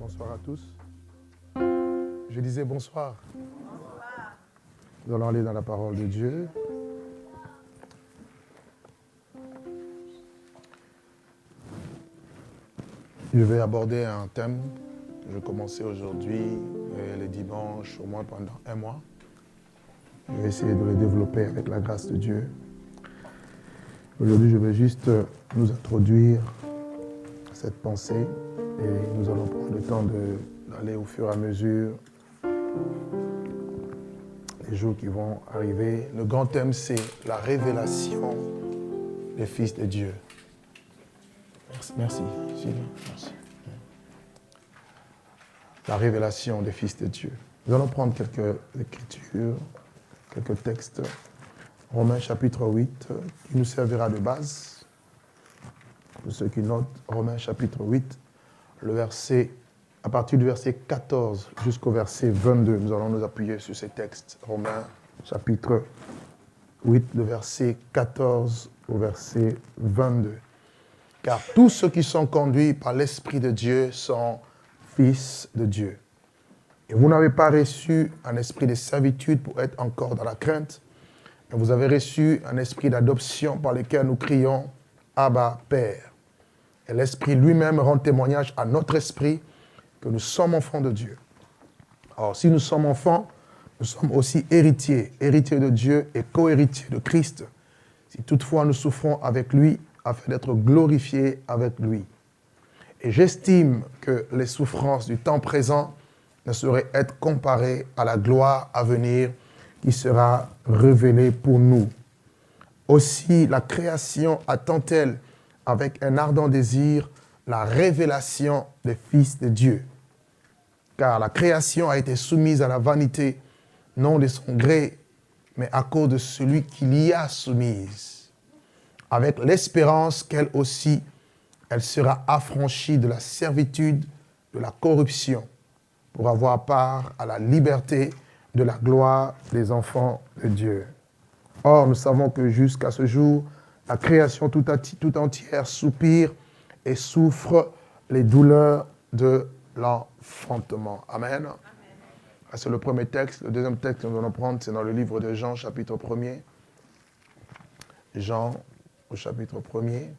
Bonsoir à tous. Je disais bonsoir. Bonsoir. Nous allons aller dans la parole de Dieu. Je vais aborder un thème que je commençais aujourd'hui et les dimanches, au moins pendant un mois. Je vais essayer de le développer avec la grâce de Dieu. Aujourd'hui, je vais juste nous introduire cette pensée et nous allons prendre le temps d'aller au fur et à mesure les jours qui vont arriver. Le grand thème, c'est la révélation des fils de Dieu. Merci. Merci. La révélation des fils de Dieu. Nous allons prendre quelques écritures, quelques textes. Romains chapitre 8, qui nous servira de base. Pour ceux qui notent, Romains chapitre 8, à partir du verset 14 jusqu'au verset 22. Nous allons nous appuyer sur ces textes. Romains chapitre 8, le verset 14 au verset 22. Car tous ceux qui sont conduits par l'Esprit de Dieu sont fils de Dieu. Et vous n'avez pas reçu un esprit de servitude pour être encore dans la crainte, mais vous avez reçu un esprit d'adoption par lequel nous crions « Abba, Père ». Et l'Esprit lui-même rend témoignage à notre esprit que nous sommes enfants de Dieu. Alors, si nous sommes enfants, nous sommes aussi héritiers de Dieu et co-héritiers de Christ, si toutefois nous souffrons avec lui, afin d'être glorifiés avec lui. Et j'estime que les souffrances du temps présent ne sauraient être comparées à la gloire à venir qui sera révélée pour nous. Aussi, la création attend-elle avec un ardent désir la révélation des fils de Dieu. Car la création a été soumise à la vanité, non de son gré, mais à cause de celui qui l'y a soumise, avec l'espérance qu'elle aussi, elle sera affranchie de la servitude, de la corruption, pour avoir part à la liberté de la gloire des enfants de Dieu. Or, nous savons que jusqu'à ce jour, la création tout entière soupire et souffre les douleurs de l'enfantement. Amen. Amen. C'est le premier texte. Le deuxième texte que nous allons prendre, c'est dans le livre de Jean, chapitre 1er. Jean, au chapitre 1er,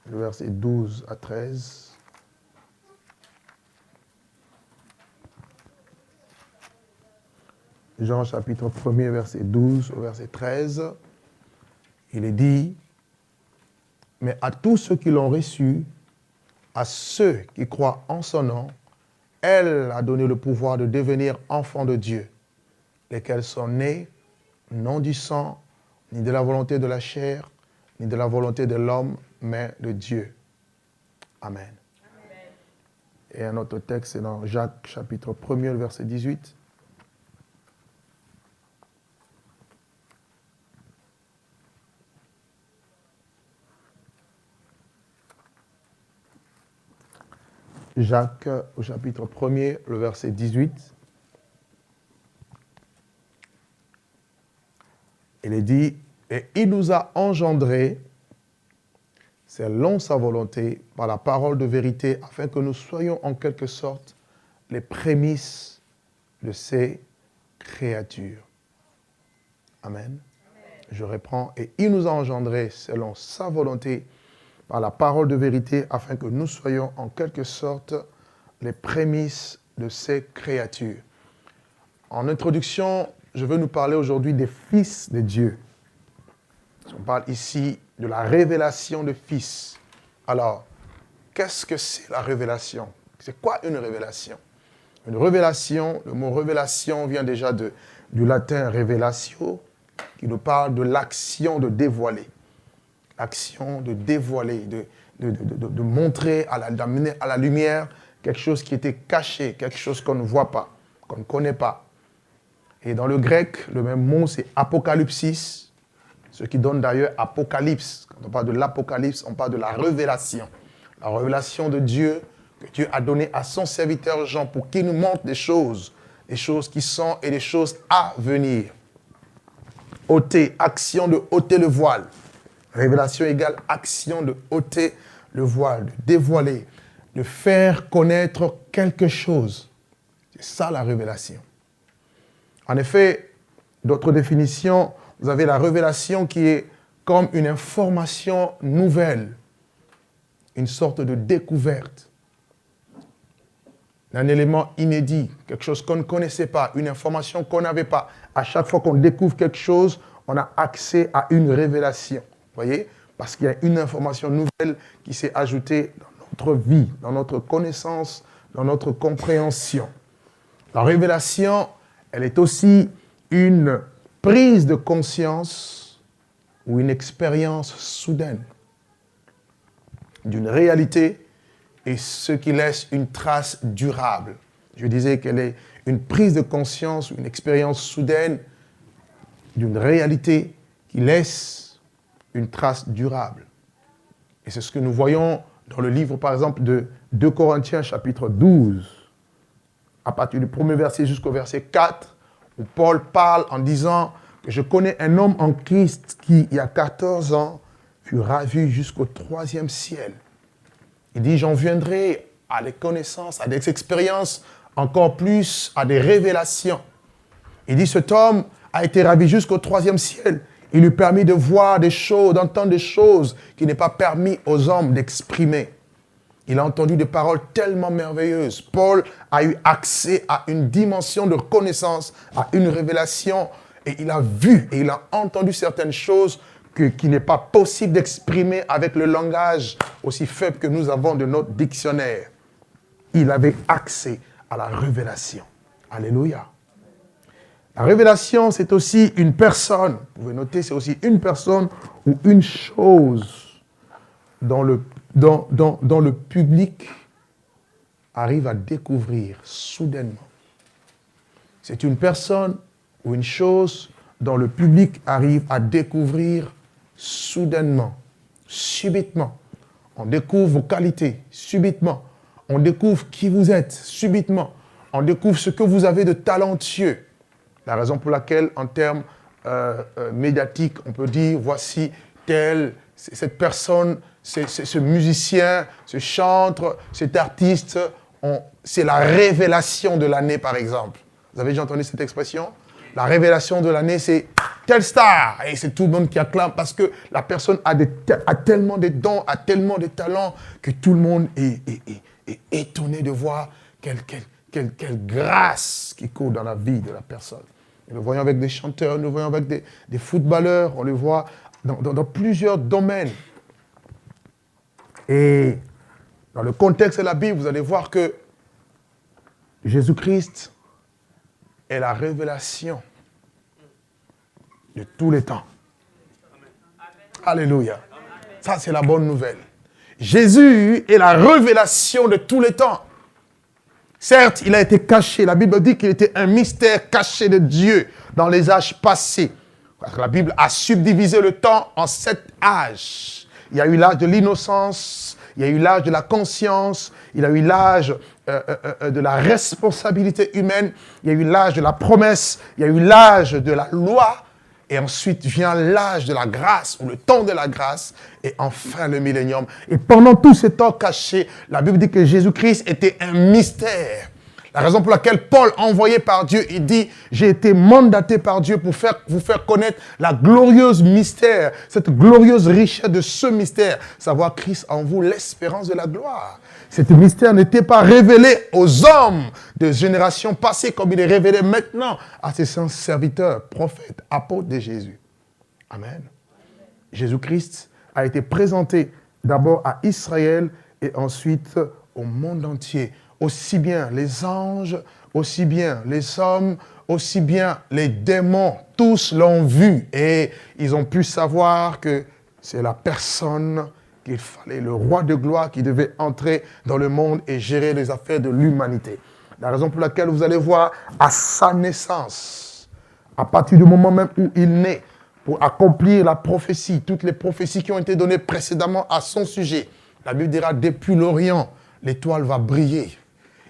le verset 12 à 13. Jean, chapitre 1er, verset 12 au verset 13. Il est dit, « Mais à tous ceux qui l'ont reçu, à ceux qui croient en son nom, elle a donné le pouvoir de devenir enfants de Dieu, lesquels sont nés, non du sang, ni de la volonté de la chair, ni de la volonté de l'homme, mais de Dieu. » Amen. Amen. Et un autre texte, c'est dans Jacques, chapitre 1er, verset 18. Jacques, au chapitre 1er, le verset 18. Il est dit, « Et il nous a engendrés, selon sa volonté, par la parole de vérité, afin que nous soyons en quelque sorte les prémices de ses créatures. » Amen. Amen. Je reprends, « Et il nous a engendrés, selon sa volonté, par la parole de vérité, afin que nous soyons en quelque sorte les prémices de ses créatures. » En introduction, je veux nous parler aujourd'hui des fils de Dieu. On parle ici de la révélation des fils. Alors, qu'est-ce que c'est la révélation? C'est quoi une révélation? Une révélation, le mot révélation vient déjà du latin revelatio, qui nous parle de l'action de dévoiler. L'action de dévoiler, de montrer, d'amener à la lumière quelque chose qui était caché, quelque chose qu'on ne voit pas, qu'on ne connaît pas. Et dans le grec, le même mot, c'est apocalypsis, ce qui donne d'ailleurs apocalypse. Quand on parle de l'apocalypse, on parle de la révélation. La révélation de Dieu, que Dieu a donnée à son serviteur Jean pour qu'il nous montre des choses qui sont et des choses à venir. Ôter, action de ôter le voile. Révélation égale action de ôter le voile, de dévoiler de faire connaître quelque chose. C'est ça la révélation. En effet, d'autres définitions, vous avez la révélation qui est comme une information nouvelle, une sorte de découverte, un élément inédit, quelque chose qu'on ne connaissait pas, une information qu'on n'avait pas. À chaque fois qu'on découvre quelque chose, on a accès à une révélation. Vous voyez? Parce qu'il y a une information nouvelle qui s'est ajoutée dans notre vie, dans notre connaissance, dans notre compréhension. La révélation, elle est aussi une prise de conscience ou une expérience soudaine d'une réalité et ce qui laisse une trace durable. Je disais qu'elle est une prise de conscience, une expérience soudaine d'une réalité qui laisse une trace durable. Et c'est ce que nous voyons dans le livre, par exemple, de 2 Corinthiens, chapitre 12, à partir du premier verset jusqu'au verset 4, où Paul parle en disant que je connais un homme en Christ qui, il y a 14 ans, fut ravi jusqu'au 3e ciel. Il dit, j'en viendrai à des connaissances, à des expériences, encore plus à des révélations. Il dit, cet homme a été ravi jusqu'au 3e ciel. Il lui permet de voir des choses, d'entendre des choses qui n'est pas permis aux hommes d'exprimer. Il a entendu des paroles tellement merveilleuses. Paul a eu accès à une dimension de connaissance, à une révélation, et il a vu et il a entendu certaines choses qui n'est pas possible d'exprimer avec le langage aussi faible que nous avons de notre dictionnaire. Il avait accès à la révélation. Alléluia. La révélation, c'est aussi une personne. Vous pouvez noter, c'est aussi une personne ou une chose dont le public arrive à découvrir soudainement. C'est une personne ou une chose dont le public arrive à découvrir soudainement, subitement. On découvre vos qualités, subitement. On découvre qui vous êtes, subitement. On découvre ce que vous avez de talentueux. La raison pour laquelle, en termes médiatiques, on peut dire, voici cette personne, ce musicien, ce chanteur, cet artiste, c'est la révélation de l'année, par exemple. Vous avez déjà entendu cette expression? La révélation de l'année, c'est telle star. Et c'est tout le monde qui acclame parce que la personne a tellement de dons, a tellement de talents que tout le monde est étonné de voir quelle grâce qui court dans la vie de la personne. Nous le voyons avec des chanteurs, nous le voyons avec des footballeurs, on le voit dans plusieurs domaines. Et dans le contexte de la Bible, vous allez voir que Jésus-Christ est la révélation de tous les temps. Alléluia. Ça, c'est la bonne nouvelle. Jésus est la révélation de tous les temps. Certes, il a été caché. La Bible dit qu'il était un mystère caché de Dieu dans les âges passés. Parce que la Bible a subdivisé le temps en 7 âges. Il y a eu l'âge de l'innocence, il y a eu l'âge de la conscience, il y a eu l'âge de la responsabilité humaine, il y a eu l'âge de la promesse, il y a eu l'âge de la loi, et ensuite vient l'âge de la grâce, ou le temps de la grâce, et enfin le millénium. Et pendant tout ce temps caché, la Bible dit que Jésus-Christ était un mystère. La raison pour laquelle Paul, envoyé par Dieu, il dit « J'ai été mandaté par Dieu pour vous faire connaître la glorieuse mystère, cette glorieuse richesse de ce mystère, savoir Christ en vous, l'espérance de la gloire. » Ce mystère n'était pas révélé aux hommes de générations passées comme il est révélé maintenant à ses saints serviteurs, prophètes, apôtres de Jésus. Amen. Jésus-Christ a été présenté d'abord à Israël et ensuite au monde entier. Aussi bien les anges, aussi bien les hommes, aussi bien les démons, tous l'ont vu et ils ont pu savoir que c'est la personne qu'il fallait, le roi de gloire qui devait entrer dans le monde et gérer les affaires de l'humanité. La raison pour laquelle vous allez voir à sa naissance, à partir du moment même où il naît, pour accomplir la prophétie, toutes les prophéties qui ont été données précédemment à son sujet, la Bible dira depuis l'Orient, l'étoile va briller.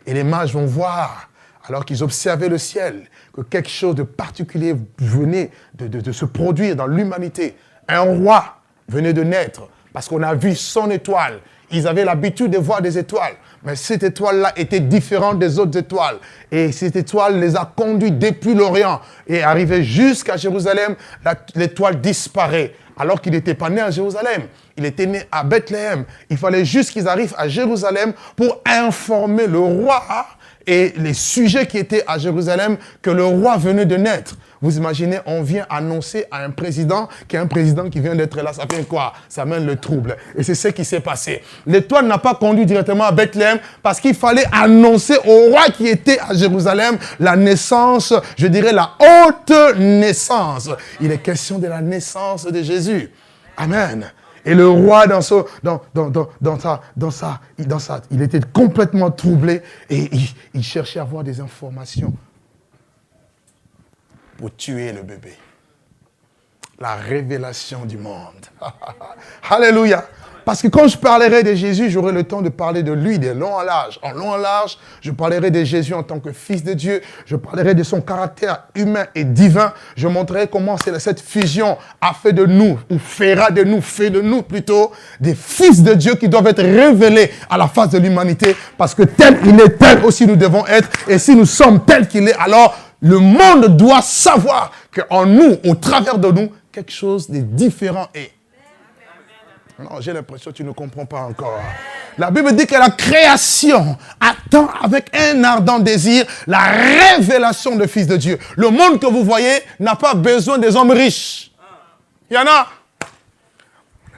Et les mages vont voir, alors qu'ils observaient le ciel, que quelque chose de particulier venait de se produire dans l'humanité. Un roi venait de naître, parce qu'on a vu son étoile. Ils avaient l'habitude de voir des étoiles. Mais cette étoile-là était différente des autres étoiles. Et cette étoile les a conduits depuis l'Orient. Et arrivé jusqu'à Jérusalem, l'étoile disparaît. Alors qu'il n'était pas né à Jérusalem. Il était né à Bethléem. Il fallait juste qu'ils arrivent à Jérusalem pour informer le roi et les sujets qui étaient à Jérusalem que le roi venait de naître. Vous imaginez, on vient annoncer à un président qui est un président qui vient d'être là. Ça fait quoi? Ça mène le trouble. Et c'est ce qui s'est passé. L'étoile n'a pas conduit directement à Bethléem parce qu'il fallait annoncer au roi qui était à Jérusalem la naissance, je dirais la haute naissance. Il est question de la naissance de Jésus. Amen. Et le roi, il était complètement troublé et il cherchait à avoir des informations pour tuer le bébé. La révélation du monde. Alléluia. Parce que quand je parlerai de Jésus, j'aurai le temps de parler de lui de long en large. En long en large, je parlerai de Jésus en tant que fils de Dieu. Je parlerai de son caractère humain et divin. Je montrerai comment cette fusion a fait de nous, ou fait de nous plutôt, des fils de Dieu qui doivent être révélés à la face de l'humanité. Parce que tel il est, tel aussi nous devons être. Et si nous sommes tels qu'il est, alors le monde doit savoir qu'en nous, au travers de nous, quelque chose de différent est. Non, j'ai l'impression que tu ne comprends pas encore. La Bible dit que la création attend avec un ardent désir la révélation du Fils de Dieu. Le monde que vous voyez n'a pas besoin des hommes riches. Il y en a.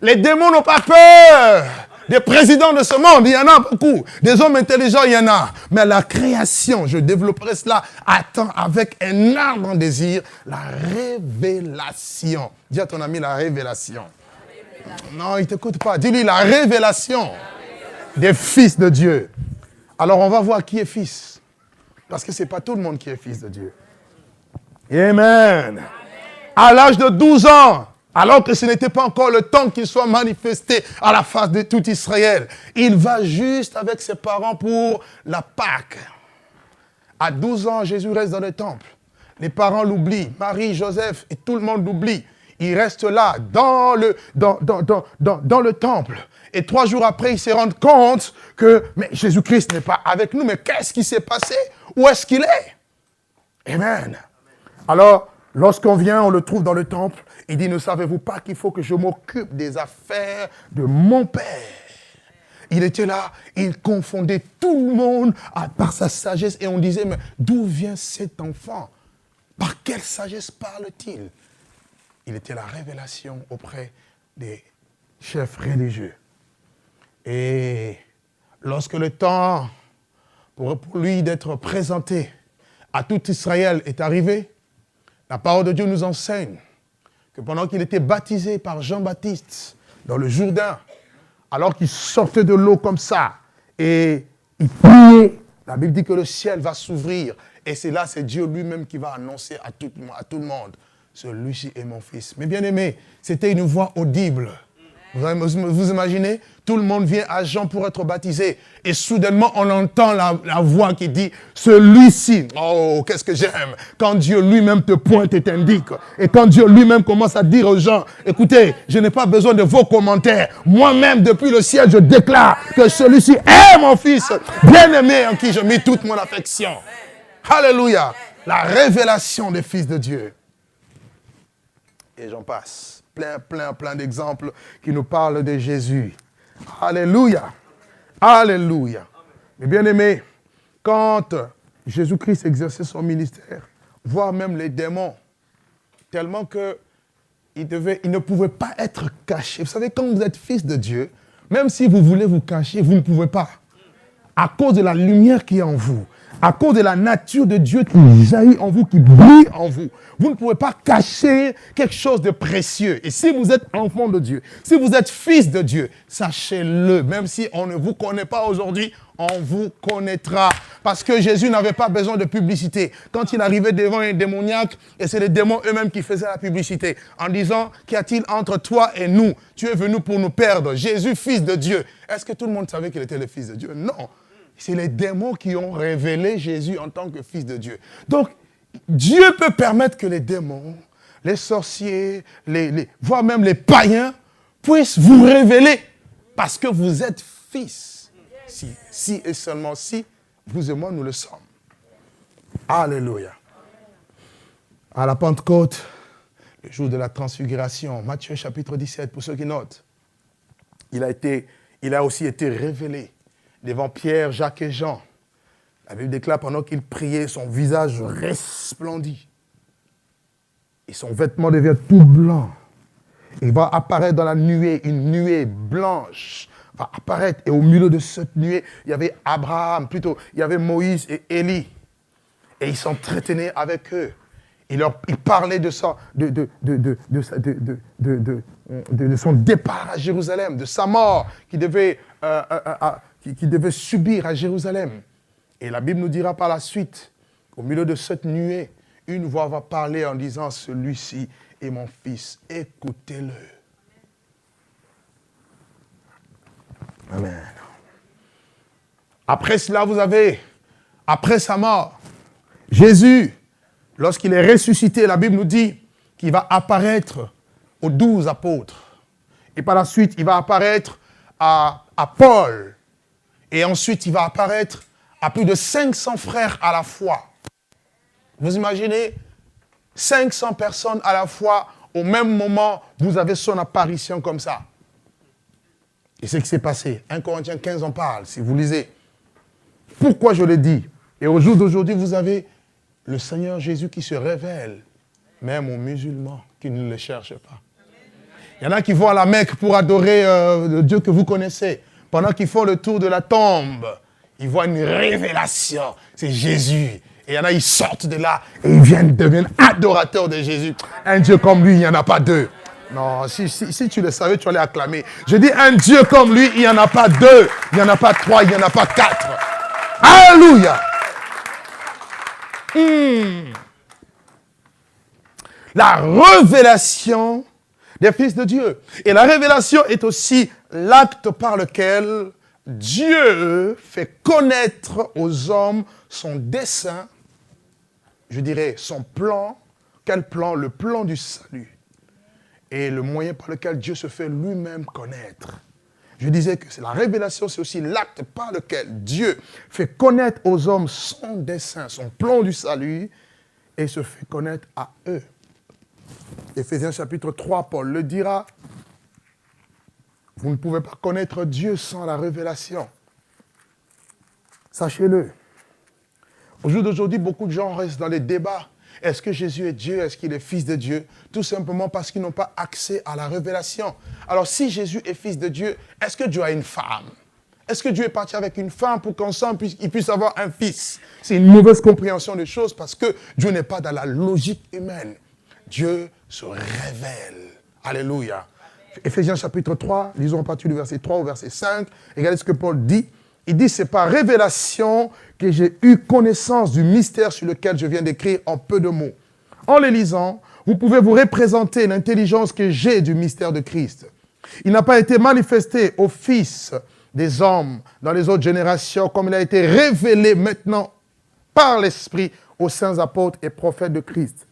Les démons n'ont pas peur des présidents de ce monde. Il y en a beaucoup. Des hommes intelligents, il y en a. Mais la création, je développerai cela, attend avec un ardent désir la révélation. Dis à ton ami la révélation. Non, il ne t'écoute pas. Dis-lui la révélation des fils de Dieu. Alors, on va voir qui est fils. Parce que ce n'est pas tout le monde qui est fils de Dieu. Amen. À l'âge de 12 ans, alors que ce n'était pas encore le temps qu'il soit manifesté à la face de tout Israël, il va juste avec ses parents pour la Pâque. À 12 ans, Jésus reste dans le temple. Les parents l'oublient. Marie, Joseph et tout le monde l'oublie. Il reste là, dans le temple. Et 3 jours après, ils se rendent compte que mais Jésus-Christ n'est pas avec nous. Mais qu'est-ce qui s'est passé? Où est-ce qu'il est? Amen. Alors, lorsqu'on vient, on le trouve dans le temple. Il dit, ne savez-vous pas qu'il faut que je m'occupe des affaires de mon Père? Il était là, il confondait tout le monde par sa sagesse. Et on disait, mais d'où vient cet enfant? Par quelle sagesse parle-t-il? Il était la révélation auprès des chefs religieux. Et lorsque le temps pour lui d'être présenté à tout Israël est arrivé, la parole de Dieu nous enseigne que pendant qu'il était baptisé par Jean-Baptiste dans le Jourdain, alors qu'il sortait de l'eau comme ça, et il priait, la Bible dit que le ciel va s'ouvrir. Et c'est là, c'est Dieu lui-même qui va annoncer à tout le monde. Celui-ci est mon fils. Mais bien aimé, c'était une voix audible. Vous imaginez? Tout le monde vient à Jean pour être baptisé. Et soudainement, on entend la voix qui dit, celui-ci. Oh, qu'est-ce que j'aime. Quand Dieu lui-même te pointe et t'indique. Et quand Dieu lui-même commence à dire aux gens, écoutez, je n'ai pas besoin de vos commentaires. Moi-même, depuis le ciel, je déclare que celui-ci est mon fils, bien-aimé en qui je mets toute mon affection. Alléluia. La révélation des fils de Dieu. Et j'en passe. Plein d'exemples qui nous parlent de Jésus. Alléluia. Alléluia. Mais bien aimé, quand Jésus-Christ exerçait son ministère, voire même les démons, tellement qu'il ne pouvait pas être caché. Vous savez, quand vous êtes fils de Dieu, même si vous voulez vous cacher, vous ne pouvez pas. À cause de la lumière qui est en vous. À cause de la nature de Dieu qui jaillit en vous, qui brille en vous. Vous ne pouvez pas cacher quelque chose de précieux. Et si vous êtes enfant de Dieu, si vous êtes fils de Dieu, sachez-le, même si on ne vous connaît pas aujourd'hui, on vous connaîtra. Parce que Jésus n'avait pas besoin de publicité. Quand il arrivait devant un démoniaque, et c'est les démons eux-mêmes qui faisaient la publicité, en disant, qu'y a-t-il entre toi et nous? Tu es venu pour nous perdre. Jésus, fils de Dieu. Est-ce que tout le monde savait qu'il était le fils de Dieu? Non. C'est les démons qui ont révélé Jésus en tant que fils de Dieu. Donc, Dieu peut permettre que les démons, les sorciers, voire même les païens, puissent vous révéler parce que vous êtes fils. Si et seulement si, vous et moi, nous le sommes. Alléluia. À la Pentecôte, le jour de la transfiguration, Matthieu chapitre 17, pour ceux qui notent, il a aussi été révélé devant Pierre, Jacques et Jean. La Bible déclare, pendant qu'il priait, son visage resplendit. Et son vêtement devient tout blanc. Il va apparaître dans la nuée, une nuée blanche va apparaître. Et au milieu de cette nuée, il y avait Abraham, plutôt, il y avait Moïse et Élie. Et il s'entretenait avec eux. Il parlait de son départ à Jérusalem, de sa mort qu'il devait subir à Jérusalem. Et la Bible nous dira par la suite, au milieu de cette nuée, une voix va parler en disant, celui-ci est mon fils, écoutez-le. Amen. Après cela, vous avez, après sa mort, Jésus, lorsqu'il est ressuscité, la Bible nous dit qu'il va apparaître aux 12 apôtres. Et par la suite, il va apparaître à Paul. Et ensuite, il va apparaître à plus de 500 frères à la fois. Vous imaginez 500 personnes à la fois, au même moment, vous avez son apparition comme ça. Et c'est ce qui s'est passé. 1 Corinthiens 15 en parle, si vous lisez. Pourquoi je le dis? Et au jour d'aujourd'hui, vous avez le Seigneur Jésus qui se révèle, même aux musulmans qui ne le cherchent pas. Il y en a qui vont à la Mecque pour adorer le Dieu que vous connaissez. Pendant qu'ils font le tour de la tombe, ils voient une révélation. C'est Jésus. Et il y en a, ils sortent de là et ils deviennent adorateurs de Jésus. Un Dieu comme lui, il n'y en a pas deux. Non, si tu le savais, tu allais acclamer. Je dis un Dieu comme lui, il n'y en a pas deux. Il n'y en a pas trois, il n'y en a pas quatre. Alléluia. La révélation des fils de Dieu. Et la révélation est aussi l'acte par lequel Dieu fait connaître aux hommes son dessein, je dirais son plan. Quel plan? Le plan du salut. Et le moyen par lequel Dieu se fait lui-même connaître. Je disais que la révélation, c'est aussi l'acte par lequel Dieu fait connaître aux hommes son dessein, son plan du salut, et se fait connaître à eux. Éphésiens chapitre 3, Paul le dira. Vous ne pouvez pas connaître Dieu sans la révélation. Sachez-le. Au jour d'aujourd'hui, beaucoup de gens restent dans les débats. Est-ce que Jésus est Dieu? Est-ce qu'il est fils de Dieu? Tout simplement parce qu'ils n'ont pas accès à la révélation. Alors, si Jésus est fils de Dieu, est-ce que Dieu a une femme? Est-ce que Dieu est parti avec une femme pour qu'ensemble, il puisse avoir un fils? C'est une mauvaise compréhension des choses parce que Dieu n'est pas dans la logique humaine. Dieu se révèle. Alléluia. Éphésiens chapitre 3, lisons à partir du verset 3 au verset 5. Regardez ce que Paul dit. Il dit, c'est par révélation que j'ai eu connaissance du mystère sur lequel je viens d'écrire en peu de mots. En les lisant, vous pouvez vous représenter l'intelligence que j'ai du mystère de Christ. Il n'a pas été manifesté aux fils des hommes dans les autres générations, comme il a été révélé maintenant par l'Esprit aux saints apôtres et prophètes de Christ.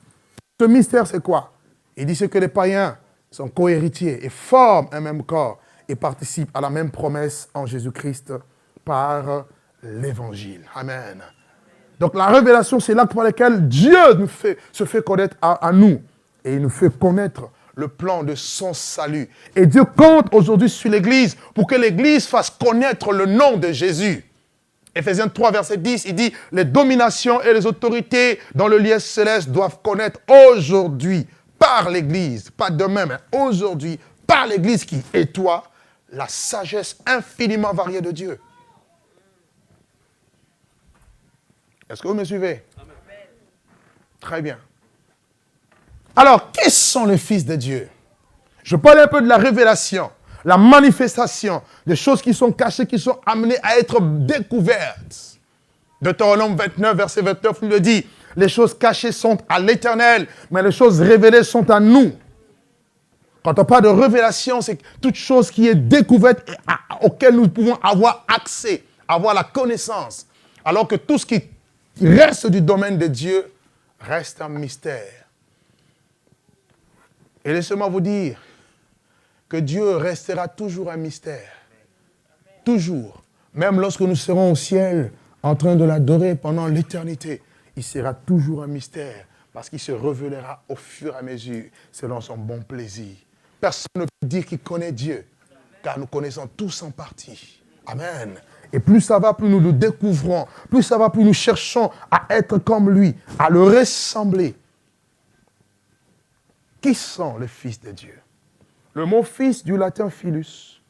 Ce mystère, c'est quoi? Il dit, c'est que les païens sont co-héritiers et forment un même corps et participent à la même promesse en Jésus-Christ par l'Évangile. Amen. Donc la révélation, c'est l'acte par lequel Dieu se fait connaître à nous. Et il nous fait connaître le plan de son salut. Et Dieu compte aujourd'hui sur l'Église pour que l'Église fasse connaître le nom de Jésus. Éphésiens 3, verset 10, il dit, les dominations et les autorités dans le lieu céleste doivent connaître aujourd'hui, par l'Église, pas demain, mais aujourd'hui, par l'Église qui est toi, la sagesse infiniment variée de Dieu. Est-ce que vous me suivez? Amen. Très bien. Alors, qui sont les fils de Dieu? Je parle un peu de la révélation, la manifestation, des choses qui sont cachées, qui sont amenées à être découvertes. Deutéronome 29, verset 29 nous le dit. Les choses cachées sont à l'Éternel, mais les choses révélées sont à nous. Quand on parle de révélation, c'est toute chose qui est découverte et auquel nous pouvons avoir accès, avoir la connaissance. Alors que tout ce qui reste du domaine de Dieu reste un mystère. Et laissez-moi vous dire que Dieu restera toujours un mystère. toujours. Même lorsque nous serons au ciel, en train de l'adorer pendant l'éternité, il sera toujours un mystère, parce qu'il se révélera au fur et à mesure, selon son bon plaisir. Personne ne peut dire qu'il connaît Dieu, car nous connaissons tous en partie. Amen. Et plus ça va, plus nous le découvrons. Plus ça va, plus nous cherchons à être comme lui, à le ressembler. Qui sont les fils de Dieu? Le mot fils du latin philus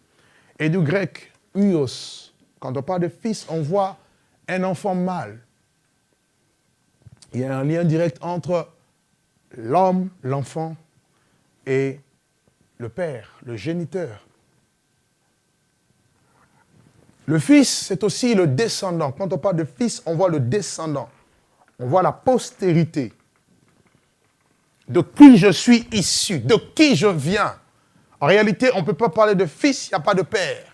et du grec huios. Quand on parle de fils, on voit un enfant mâle. Il y a un lien direct entre l'homme, l'enfant, et le père, le géniteur. Le fils, c'est aussi le descendant. Quand on parle de fils, on voit le descendant. On voit la postérité. De qui je suis issu, de qui je viens. En réalité, on ne peut pas parler de fils, il n'y a pas de père.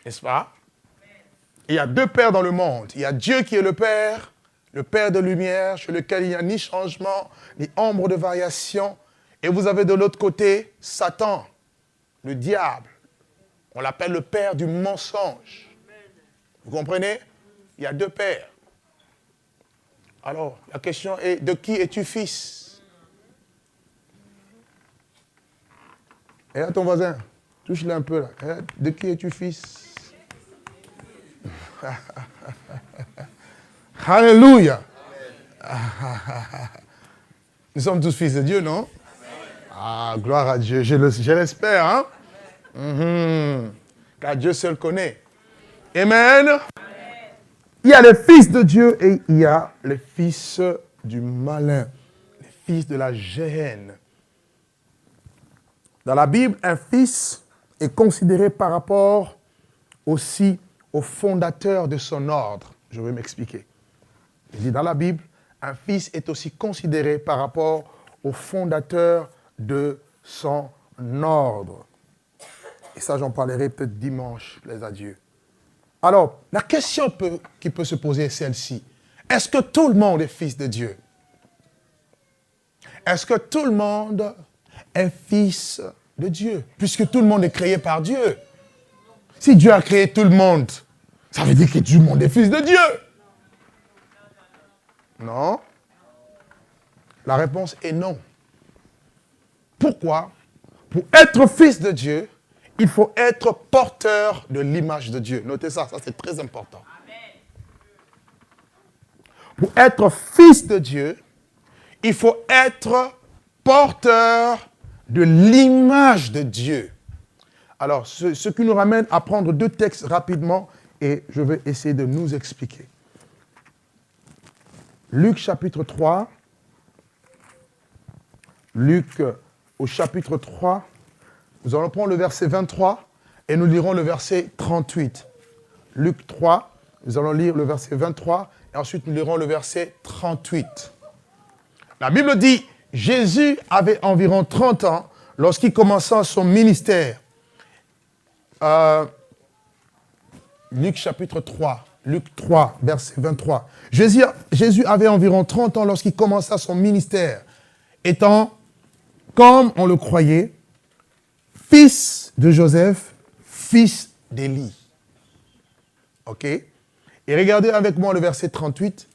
N'est-ce pas? Il y a deux pères dans le monde. Il y a Dieu qui est le Père de lumière, chez lequel il n'y a ni changement, ni ombre de variation. Et vous avez de l'autre côté Satan, le diable. On l'appelle le père du mensonge. Vous comprenez? Il y a deux pères. Alors, la question est, de qui es-tu fils? Et à ton voisin, touche-le un peu là. De qui es-tu fils? Alléluia. Nous sommes tous fils de Dieu, non? Ah, gloire à Dieu. Je l'espère, hein? Car Dieu seul connaît. Amen. Il y a les fils de Dieu et il y a les fils du malin, les fils de la géhenne. Dans la Bible, un fils est considéré par rapport aussi au fondateur de son ordre. Je vais m'expliquer. Il dit dans la Bible, un fils est aussi considéré par rapport au fondateur de son ordre. Et ça, j'en parlerai peut-être dimanche, plaise à Dieu. Alors, la question qui peut se poser est celle-ci. Est-ce que tout le monde est fils de Dieu? Est-ce que tout le monde est fils de Dieu? Puisque tout le monde est créé par Dieu. Si Dieu a créé tout le monde, ça veut dire que tout le monde est fils de Dieu. Non. La réponse est non. Pourquoi? Pour être fils de Dieu, il faut être porteur de l'image de Dieu. Notez ça, ça c'est très important. Pour être fils de Dieu, il faut être porteur de l'image de Dieu. Alors, ce qui nous ramène à prendre deux textes rapidement et je vais essayer de nous expliquer. Luc chapitre 3. Luc au chapitre 3. Nous allons prendre le verset 23 et nous lirons le verset 38. Luc 3, nous allons lire le verset 23 et ensuite nous lirons le verset 38. La Bible dit, Jésus avait environ 30 ans lorsqu'il commença son ministère. Luc chapitre 3, Luc 3, verset 23. Jésus avait environ 30 ans lorsqu'il commença son ministère, étant, comme on le croyait, fils de Joseph, fils d'Élie. OK? Et regardez avec moi le verset 38.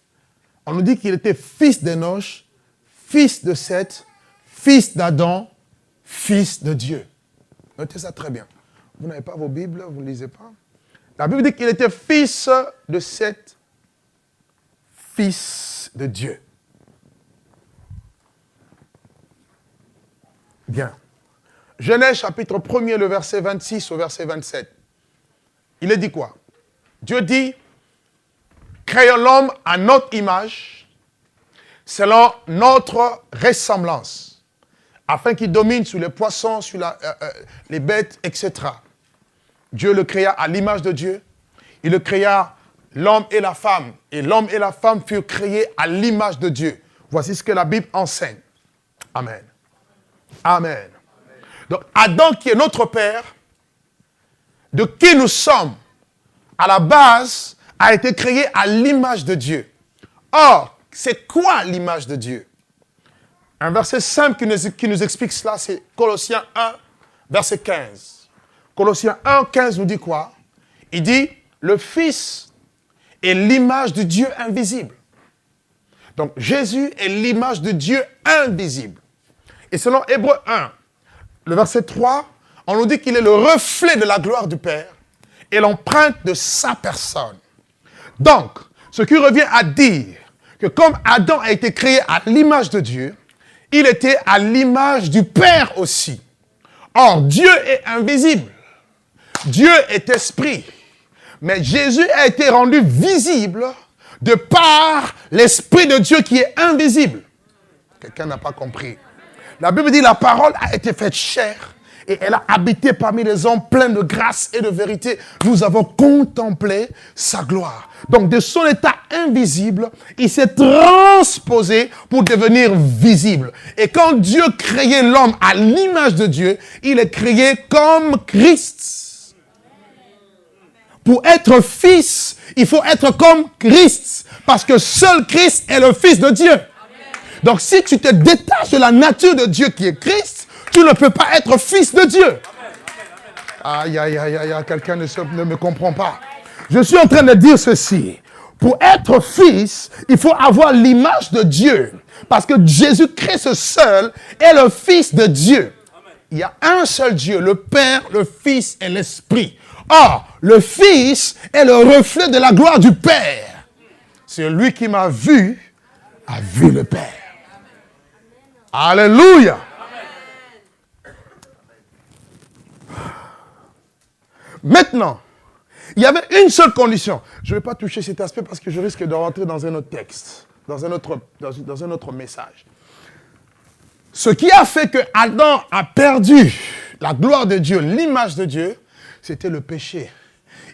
On nous dit qu'il était fils d'Enoch, fils de Seth, fils d'Adam, fils de Dieu. Notez ça très bien. Vous n'avez pas vos Bibles, vous ne lisez pas. La Bible dit qu'il était fils de Seth, fils de Dieu. Bien. Genèse chapitre 1er, le verset 26 au verset 27. Il est dit quoi? Dieu dit, créons l'homme à notre image, selon notre ressemblance, afin qu'il domine sur les poissons, sur les bêtes, etc. Dieu le créa à l'image de Dieu. Il le créa l'homme et la femme. Et l'homme et la femme furent créés à l'image de Dieu. Voici ce que la Bible enseigne. Amen. Amen. Donc, Adam, qui est notre père, de qui nous sommes, à la base, a été créé à l'image de Dieu. Or, c'est quoi l'image de Dieu? Un verset simple qui nous explique cela, c'est Colossiens 1, verset 15. Colossiens 1,15 nous dit quoi? Il dit, le Fils est l'image de Dieu invisible. Donc, Jésus est l'image de Dieu invisible. Et selon Hébreux 1, le verset 3, on nous dit qu'il est le reflet de la gloire du Père et l'empreinte de sa personne. Donc, ce qui revient à dire que comme Adam a été créé à l'image de Dieu, il était à l'image du Père aussi. Or, Dieu est invisible. Dieu est esprit. Mais Jésus a été rendu visible de par l'Esprit de Dieu qui est invisible. Quelqu'un n'a pas compris. La Bible dit la parole a été faite chair et elle a habité parmi les hommes pleins de grâce et de vérité. Nous avons contemplé sa gloire. Donc de son état invisible, il s'est transposé pour devenir visible. Et quand Dieu créait l'homme à l'image de Dieu, il est créé comme Christ. Pour être fils, il faut être comme Christ. Parce que seul Christ est le Fils de Dieu. Donc si tu te détaches de la nature de Dieu qui est Christ, tu ne peux pas être fils de Dieu. Aïe, aïe, aïe, aïe, quelqu'un ne me comprend pas. Je suis en train de dire ceci. Pour être fils, il faut avoir l'image de Dieu. Parce que Jésus-Christ seul est le Fils de Dieu. Il y a un seul Dieu, le Père, le Fils et l'Esprit. Or, le Fils est le reflet de la gloire du Père. Celui qui m'a vu a vu le Père. Alléluia. Maintenant, il y avait une seule condition. Je ne vais pas toucher cet aspect parce que je risque de rentrer dans un autre texte, dans un autre message. Ce qui a fait que Adam a perdu la gloire de Dieu, l'image de Dieu, c'était le péché.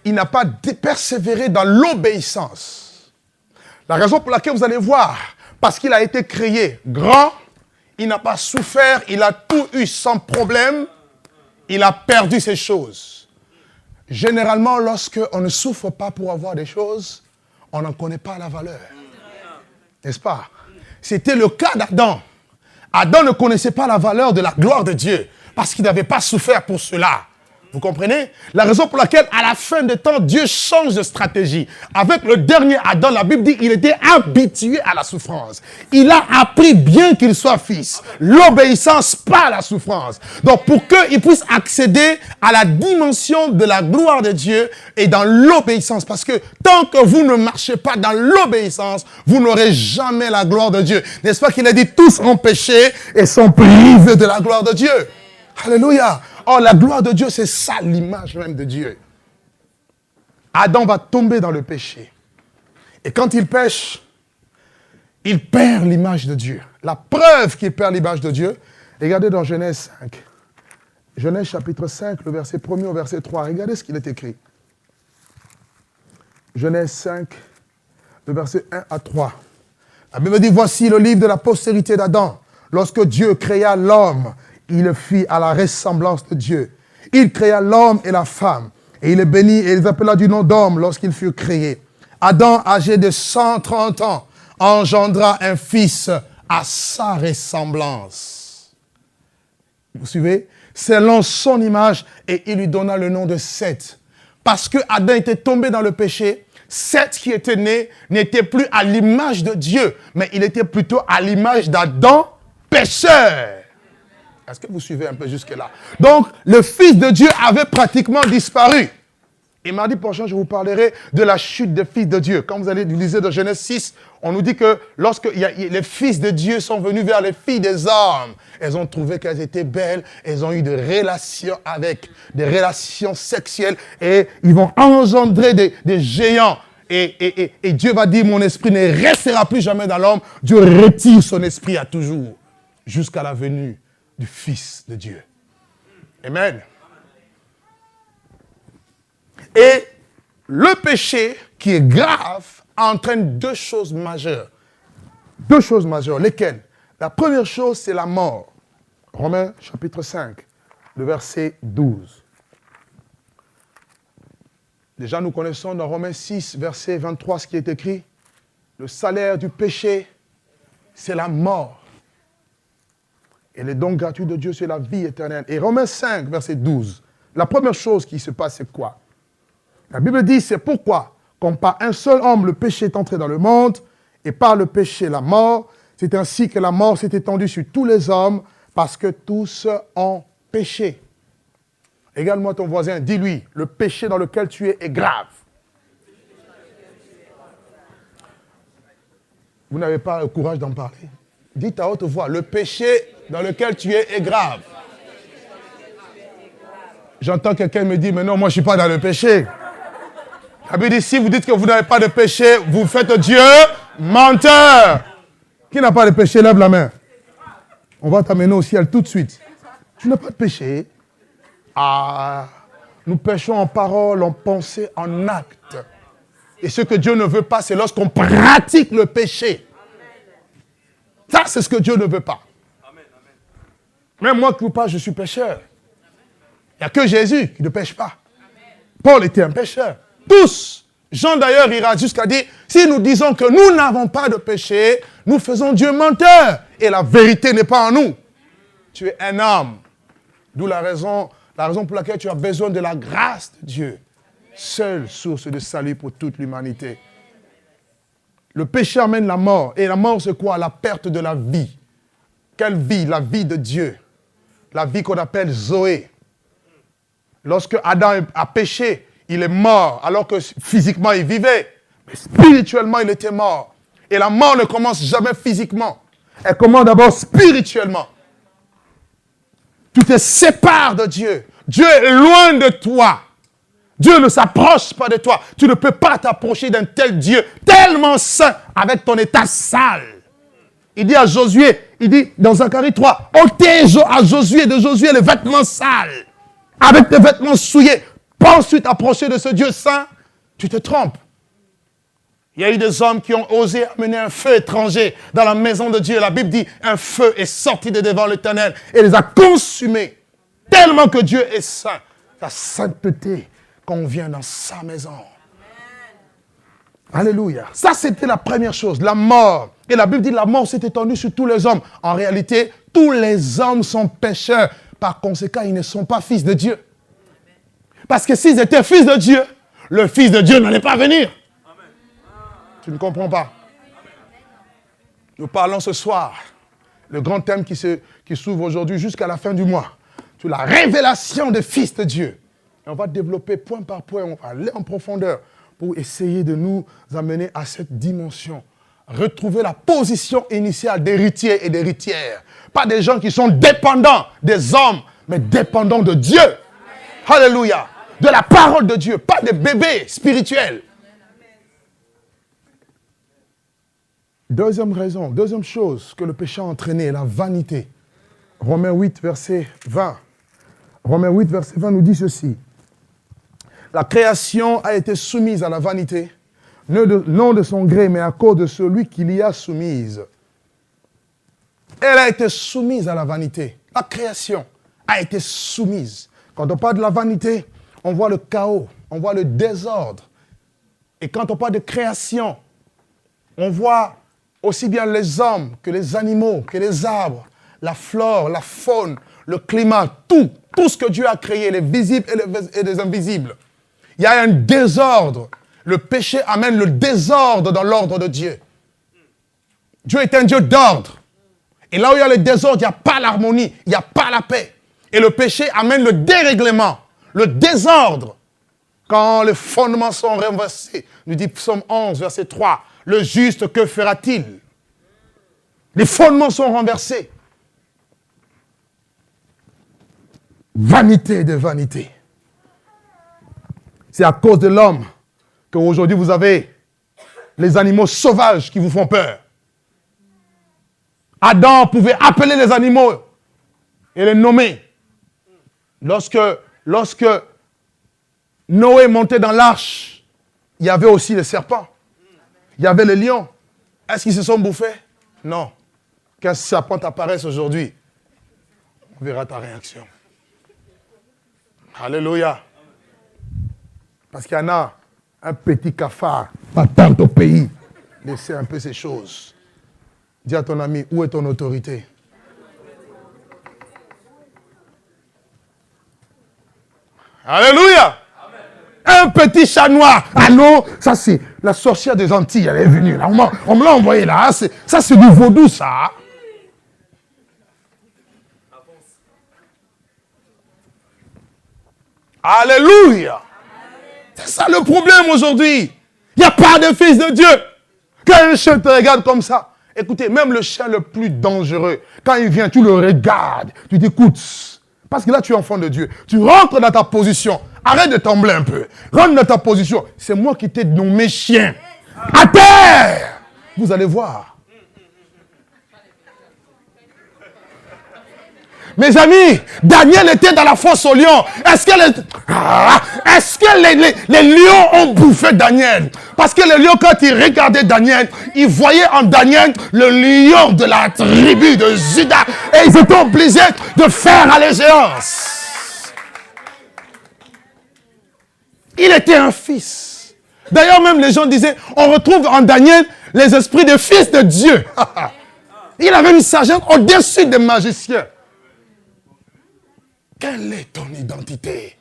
Il n'a pas persévéré dans l'obéissance. La raison pour laquelle vous allez voir, parce qu'il a été créé grand, il n'a pas souffert, il a tout eu sans problème, il a perdu ses choses. Généralement, lorsqu'on ne souffre pas pour avoir des choses, on n'en connaît pas la valeur. N'est-ce pas? C'était le cas d'Adam. Adam ne connaissait pas la valeur de la gloire de Dieu parce qu'il n'avait pas souffert pour cela. Vous comprenez? La raison pour laquelle, à la fin des temps, Dieu change de stratégie. Avec le dernier Adam, la Bible dit qu'il était habitué à la souffrance. Il a appris bien qu'il soit fils. L'obéissance, pas la souffrance. Donc, pour qu'il puisse accéder à la dimension de la gloire de Dieu et dans l'obéissance. Parce que tant que vous ne marchez pas dans l'obéissance, vous n'aurez jamais la gloire de Dieu. N'est-ce pas qu'il a dit tous ont péché et sont privés de la gloire de Dieu? Alléluia. Or, la gloire de Dieu, c'est ça l'image même de Dieu. Adam va tomber dans le péché. Et quand il pêche, il perd l'image de Dieu. La preuve qu'il perd l'image de Dieu, regardez dans Genèse 5. Genèse chapitre 5, le verset 1er au verset 3. Regardez ce qu'il est écrit. Genèse 5, le verset 1 à 3. La Bible dit, voici le livre de la postérité d'Adam. Lorsque Dieu créa l'homme, il le fit à la ressemblance de Dieu. Il créa l'homme et la femme. Et il les bénit et les appela du nom d'homme lorsqu'ils furent créés. Adam, âgé de 130 ans, engendra un fils à sa ressemblance. Vous suivez? Selon son image, et il lui donna le nom de Seth. Parce que Adam était tombé dans le péché, Seth qui était né n'était plus à l'image de Dieu, mais il était plutôt à l'image d'Adam, pécheur. Est-ce que vous suivez un peu jusque-là? Donc, le Fils de Dieu avait pratiquement disparu. Et mardi prochain, je vous parlerai de la chute des fils de Dieu. Quand vous allez lire dans Genèse 6, on nous dit que lorsque les fils de Dieu sont venus vers les filles des hommes, elles ont trouvé qu'elles étaient belles, elles ont eu des relations avec, des relations sexuelles, et ils vont engendrer des géants. Et Dieu va dire, mon esprit ne restera plus jamais dans l'homme. Dieu retire son esprit à toujours, jusqu'à la venue du Fils de Dieu. Amen. Et le péché qui est grave entraîne deux choses majeures. Deux choses majeures. Lesquelles? La première chose, c'est la mort. Romains chapitre 5, le verset 12. Déjà, nous connaissons dans Romains 6, verset 23, ce qui est écrit. Le salaire du péché, c'est la mort. Et le don gratuit de Dieu, c'est la vie éternelle. Et Romains 5, verset 12, La première chose qui se passe, c'est quoi? La Bible dit, c'est pourquoi, comme par un seul homme, le péché est entré dans le monde, et par le péché, la mort, c'est ainsi que la mort s'est étendue sur tous les hommes, parce que tous ont péché. Également ton voisin, dis-lui, le péché dans lequel tu es grave. Vous n'avez pas le courage d'en parler. Dites à haute voix, le péché dans lequel tu es grave. J'entends quelqu'un me dire, mais non, moi je ne suis pas dans le péché. La Bible dit, si vous dites que vous n'avez pas de péché, vous faites Dieu menteur. Qui n'a pas de péché, lève la main. On va t'amener au ciel tout de suite. Tu n'as pas de péché. Ah, nous péchons en parole, en pensée, en acte. Et ce que Dieu ne veut pas, c'est lorsqu'on pratique le péché. Ça, c'est ce que Dieu ne veut pas. Même moi qui vous parle, je suis pécheur. Il n'y a que Jésus qui ne pêche pas. Paul était un pécheur. Tous. Jean d'ailleurs ira jusqu'à dire, si nous disons que nous n'avons pas de péché, nous faisons Dieu menteur. Et la vérité n'est pas en nous. Tu es un homme. D'où la raison pour laquelle tu as besoin de la grâce de Dieu. Seule source de salut pour toute l'humanité. Le péché amène la mort. Et la mort, c'est quoi? La perte de la vie. Quelle vie? La vie de Dieu. La vie qu'on appelle Zoé. Lorsque Adam a péché, il est mort, alors que physiquement, il vivait. Mais spirituellement, il était mort. Et la mort ne commence jamais physiquement. Elle commence d'abord spirituellement. Tu te sépares de Dieu. Dieu est loin de toi. Dieu ne s'approche pas de toi. Tu ne peux pas t'approcher d'un tel Dieu, tellement saint, avec ton état sale. Il dit à Josué, il dit dans Zacharie 3, ôtez à Josué de Josué les vêtements sales, avec des vêtements souillés. Pas ensuite approcher de ce Dieu saint, tu te trompes. Il y a eu des hommes qui ont osé amener un feu étranger dans la maison de Dieu. La Bible dit, un feu est sorti de devant l'Éternel et les a consumés. Tellement que Dieu est saint. La sainteté convient dans sa maison. Alléluia. Ça, c'était la première chose, la mort. Et la Bible dit, la mort s'est étendue sur tous les hommes. En réalité, tous les hommes sont pécheurs. Par conséquent, ils ne sont pas fils de Dieu. Parce que s'ils étaient fils de Dieu, le Fils de Dieu n'allait pas venir. Tu ne comprends pas. Nous parlons ce soir, le grand thème qui s'ouvre aujourd'hui jusqu'à la fin du mois, sur la révélation des fils de Dieu. Et on va développer point par point, on va aller en profondeur pour essayer de nous amener à cette dimension. Retrouver la position initiale d'héritiers et d'héritières. Pas des gens qui sont dépendants des hommes, mais dépendants de Dieu. Amen. Alléluia. De la parole de Dieu, pas des bébés spirituels. Deuxième raison, deuxième chose que le péché a entraîné, la vanité. Romains 8, verset 20. Romains 8, verset 20 nous dit ceci. La création a été soumise à la vanité, non de son gré, mais à cause de celui qui l'y a soumise. Elle a été soumise à la vanité. La création a été soumise. Quand on parle de la vanité, on voit le chaos, on voit le désordre. Et quand on parle de création, on voit aussi bien les hommes que les animaux, que les arbres, la flore, la faune, le climat, tout ce que Dieu a créé, les visibles et les invisibles. Il y a un désordre. Le péché amène le désordre dans l'ordre de Dieu. Dieu est un Dieu d'ordre. Et là où il y a le désordre, il n'y a pas l'harmonie, il n'y a pas la paix. Et le péché amène le dérèglement, le désordre. Quand les fondements sont renversés, nous dit Psaume 11, verset 3, le juste, que fera-t-il? Les fondements sont renversés. Vanité de vanité. C'est à cause de l'homme qu'aujourd'hui vous avez les animaux sauvages qui vous font peur. Adam pouvait appeler les animaux et les nommer. Lorsque Noé montait dans l'arche, il y avait aussi les serpents. Il y avait les lions. Est-ce qu'ils se sont bouffés? Non. Qu'un serpent t'apparaisse aujourd'hui, on verra ta réaction. Alléluia. Parce qu'il y en a un petit cafard, pas tant au pays. Laissez un peu ces choses. Dis à ton ami, où est ton autorité? Alléluia. Un petit chat noir. Allô, ça c'est la sorcière des Antilles, elle est venue. Là. On me l'a envoyé là. Ça c'est du vaudou, ça. Alléluia. C'est ça le problème aujourd'hui. Il n'y a pas de fils de Dieu. Quand un chien te regarde comme ça, écoutez, même le chien le plus dangereux, quand il vient, tu le regardes, tu t'écoutes. Parce que là, tu es enfant de Dieu. Tu rentres dans ta position. Arrête de trembler un peu. Rentre dans ta position. C'est moi qui t'ai nommé chien. À terre. Vous allez voir. Mes amis, Daniel était dans la fosse aux lions. Est-ce que les lions ont bouffé Daniel? Parce que les lions, quand ils regardaient Daniel, ils voyaient en Daniel le lion de la tribu de Juda. Et ils étaient obligés de faire allégeance. Il était un fils. D'ailleurs, même les gens disaient, on retrouve en Daniel les esprits de fils de Dieu. Il avait une sagesse au-dessus des magiciens. Quelle est ton identité?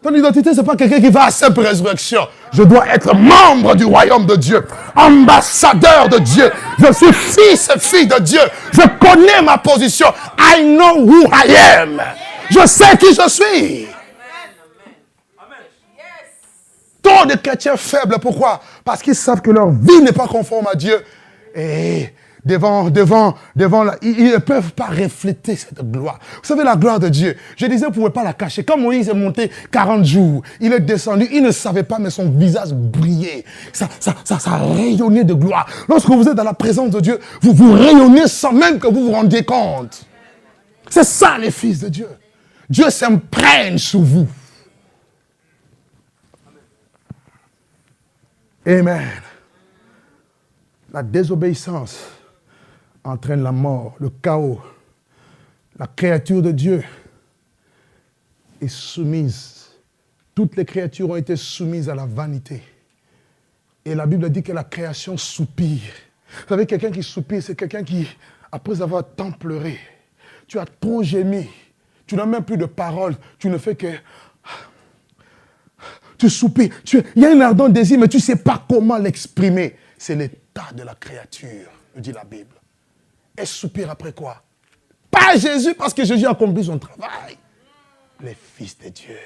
Ton identité, ce n'est pas quelqu'un qui va à cette résurrection. Je dois être membre du royaume de Dieu, ambassadeur de Dieu. Je suis fils et fille de Dieu. Je connais ma position. I know who I am. Je sais qui je suis. Tant de chrétiens faibles, pourquoi? Parce qu'ils savent que leur vie n'est pas conforme à Dieu. Et devant ils ne peuvent pas refléter cette gloire. Vous savez, la gloire de Dieu, je disais, vous ne pouvez pas la cacher. Quand Moïse est monté 40 jours, il est descendu, il ne savait pas, mais son visage brillait. Ça rayonnait de gloire. Lorsque vous êtes dans la présence de Dieu, vous rayonnez sans même que vous vous rendiez compte. C'est ça, les fils de Dieu. Dieu s'imprègne sous vous. Amen. La désobéissance entraîne la mort, le chaos. La créature de Dieu est soumise. Toutes les créatures ont été soumises à la vanité. Et la Bible dit que la création soupire. Vous savez, quelqu'un qui soupire, c'est quelqu'un qui, après avoir tant pleuré, tu as trop gémi, tu n'as même plus de parole, tu ne fais que... Tu soupires. Il y a un ardent désir, mais tu ne sais pas comment l'exprimer. C'est l'état de la créature, nous dit la Bible. Elle soupire après quoi? Pas Jésus, parce que Jésus a accompli son travail. Les fils de Dieu.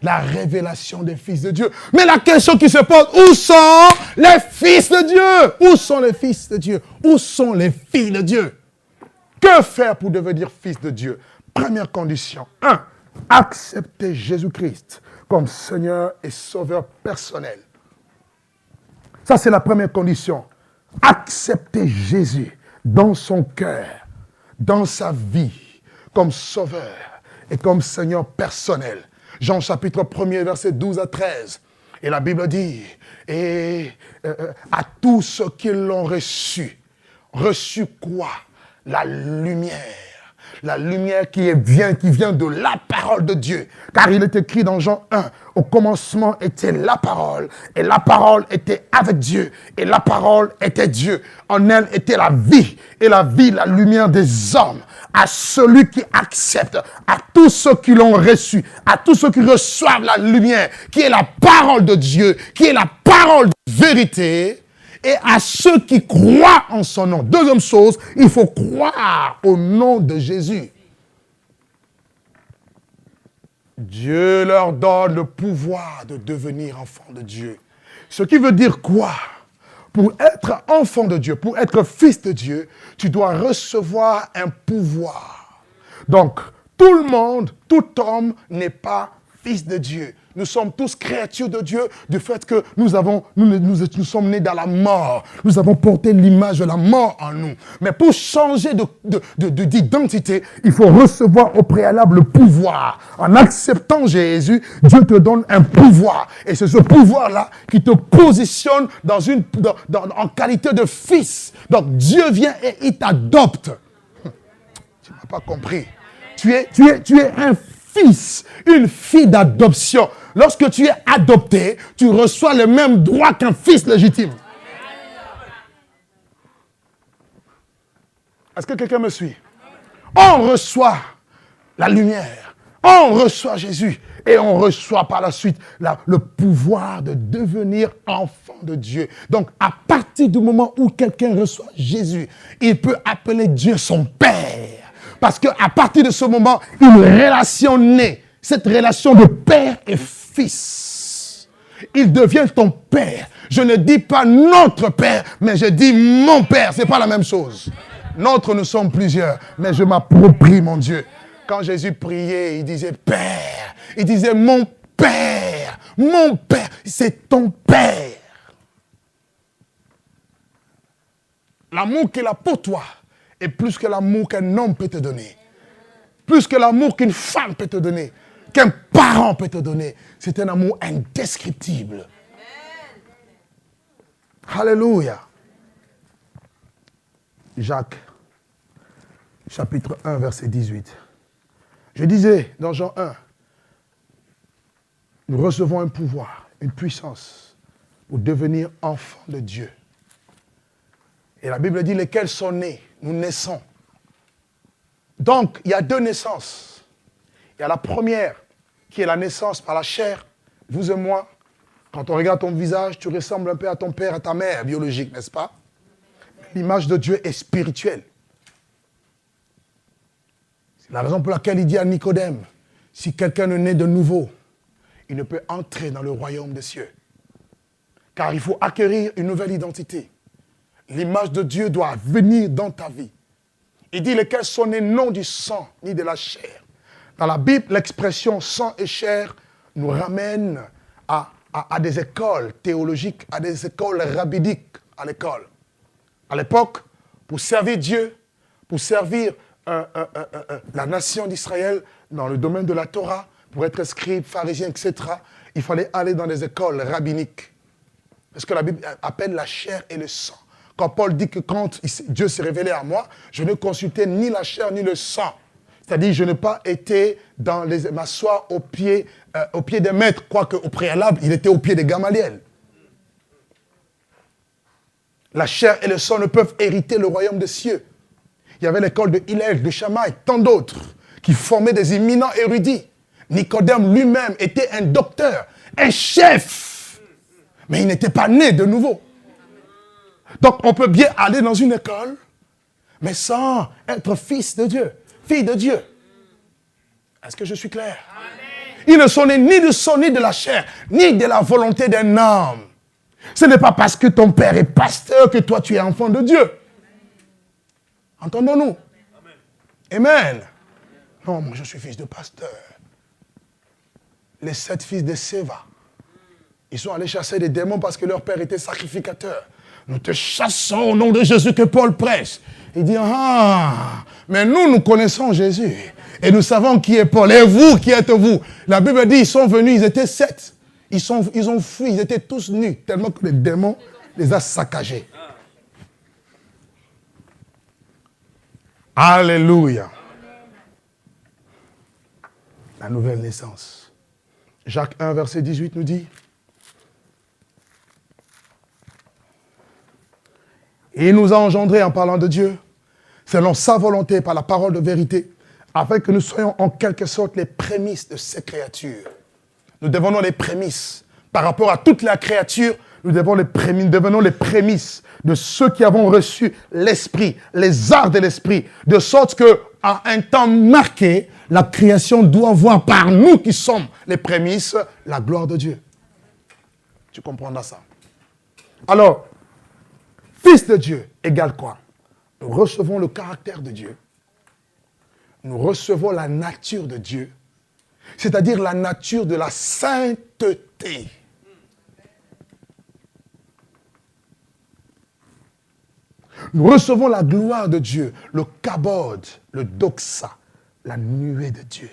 La révélation des fils de Dieu. Mais la question qui se pose, où sont les fils de Dieu? Où sont les fils de Dieu? Où sont les filles de Dieu? Que faire pour devenir fils de Dieu? Première condition. 1. Accepter Jésus-Christ comme Seigneur et Sauveur personnel. Ça, c'est la première condition. Accepter Jésus dans son cœur, dans sa vie, comme Sauveur et comme Seigneur personnel. Jean chapitre 1er, verset 12 à 13. Et la Bible dit, à tous ceux qui l'ont reçu quoi? La lumière. La lumière qui vient de la parole de Dieu. Car il est écrit dans Jean 1, au commencement était la parole, et la parole était avec Dieu, et la parole était Dieu. En elle était la vie, et la vie, la lumière des hommes. À celui qui accepte, à tous ceux qui l'ont reçu, à tous ceux qui reçoivent la lumière, qui est la parole de Dieu, qui est la parole de vérité, et à ceux qui croient en son nom. Deuxième chose, il faut croire au nom de Jésus. Dieu leur donne le pouvoir de devenir enfants de Dieu. Ce qui veut dire quoi? Pour être enfant de Dieu, pour être fils de Dieu, tu dois recevoir un pouvoir. Donc, tout le monde, tout homme n'est pas fils de Dieu. Nous sommes tous créatures de Dieu du fait que nous sommes nés dans la mort. Nous avons porté l'image de la mort en nous. Mais pour changer d'identité, il faut recevoir au préalable le pouvoir. En acceptant Jésus, Dieu te donne un pouvoir. Et c'est ce pouvoir-là qui te positionne en qualité de fils. Donc Dieu vient et il t'adopte. Tu n'as pas compris. Tu es un fils, une fille d'adoption. Lorsque tu es adopté, tu reçois le même droit qu'un fils légitime. Est-ce que quelqu'un me suit? On reçoit la lumière. On reçoit Jésus et on reçoit par la suite le pouvoir de devenir enfant de Dieu. Donc, à partir du moment où quelqu'un reçoit Jésus, il peut appeler Dieu son Père. Parce qu'à partir de ce moment, une relation naît. Cette relation de père et fils. Il devient ton père. Je ne dis pas notre père, mais je dis mon père. Ce n'est pas la même chose. Notre, nous sommes plusieurs, mais je m'approprie mon Dieu. Quand Jésus priait, il disait Père. Il disait mon Père. Mon Père. C'est ton Père. L'amour qu'il a pour toi est plus que l'amour qu'un homme peut te donner. Plus que l'amour qu'une femme peut te donner. Qu'un parent peut te donner. C'est un amour indescriptible. Alléluia. Jacques, chapitre 1, verset 18. Je disais dans Jean 1, nous recevons un pouvoir, une puissance pour devenir enfants de Dieu. Et la Bible dit lesquels sont nés, nous naissons. Donc, il y a deux naissances. Il y a la première, qui est la naissance par la chair, vous et moi. Quand on regarde ton visage, tu ressembles un peu à ton père, à ta mère biologique, n'est-ce pas? L'image de Dieu est spirituelle. C'est la raison pour laquelle il dit à Nicodème, si quelqu'un ne naît de nouveau, il ne peut entrer dans le royaume des cieux. Car il faut acquérir une nouvelle identité. L'image de Dieu doit venir dans ta vie. Il dit lesquels sont nés non du sang ni de la chair. Dans la Bible, l'expression sang et chair nous ramène à des écoles théologiques, à des écoles rabbiniques à l'école. À l'époque, pour servir Dieu, pour servir la nation d'Israël dans le domaine de la Torah, pour être scribe, pharisien, etc., il fallait aller dans des écoles rabbiniques. Parce que la Bible appelle la chair et le sang. Quand Paul dit que quand Dieu s'est révélé à moi, je ne consultais ni la chair ni le sang. C'est-à-dire, je n'ai pas été m'asseoir au pied des maîtres, quoique au préalable, il était au pied de Gamaliel. La chair et le sang ne peuvent hériter le royaume des cieux. Il y avait l'école de Hillel, de Shammai, tant d'autres, qui formaient des éminents érudits. Nicodème lui-même était un docteur, un chef, mais il n'était pas né de nouveau. Donc on peut bien aller dans une école, mais sans être fils de Dieu, fille de Dieu. Est-ce que je suis clair? Ils ne sont nés ni du sang, ni de la chair, ni de la volonté d'un homme. Ce n'est pas parce que ton père est pasteur que toi tu es enfant de Dieu. Entendons-nous? Amen. Non, moi je suis fils de pasteur. Les 7 fils de Séva, ils sont allés chasser des démons parce que leur père était sacrificateur. Nous te chassons au nom de Jésus que Paul prêche. Il dit, mais nous connaissons Jésus. Et nous savons qui est Paul. Et vous, qui êtes-vous? La Bible dit, ils sont venus, ils étaient 7. Ils ont fui, ils étaient tous nus, tellement que les démons les a saccagés. Alléluia. La nouvelle naissance. Jacques 1, verset 18 nous dit, et il nous a engendrés en parlant de Dieu, selon sa volonté, par la parole de vérité, afin que nous soyons en quelque sorte les prémices de ces créatures. Nous devenons les prémices. Par rapport à toute la créature, nous devenons les prémices de ceux qui avons reçu l'esprit, les arts de l'esprit, de sorte qu'à un temps marqué, la création doit voir par nous qui sommes les prémices la gloire de Dieu. Tu comprendras ça. Alors, fils de Dieu égale quoi? Nous recevons le caractère de Dieu. Nous recevons la nature de Dieu, c'est-à-dire la nature de la sainteté. Nous recevons la gloire de Dieu, le kabod, le doxa, la nuée de Dieu.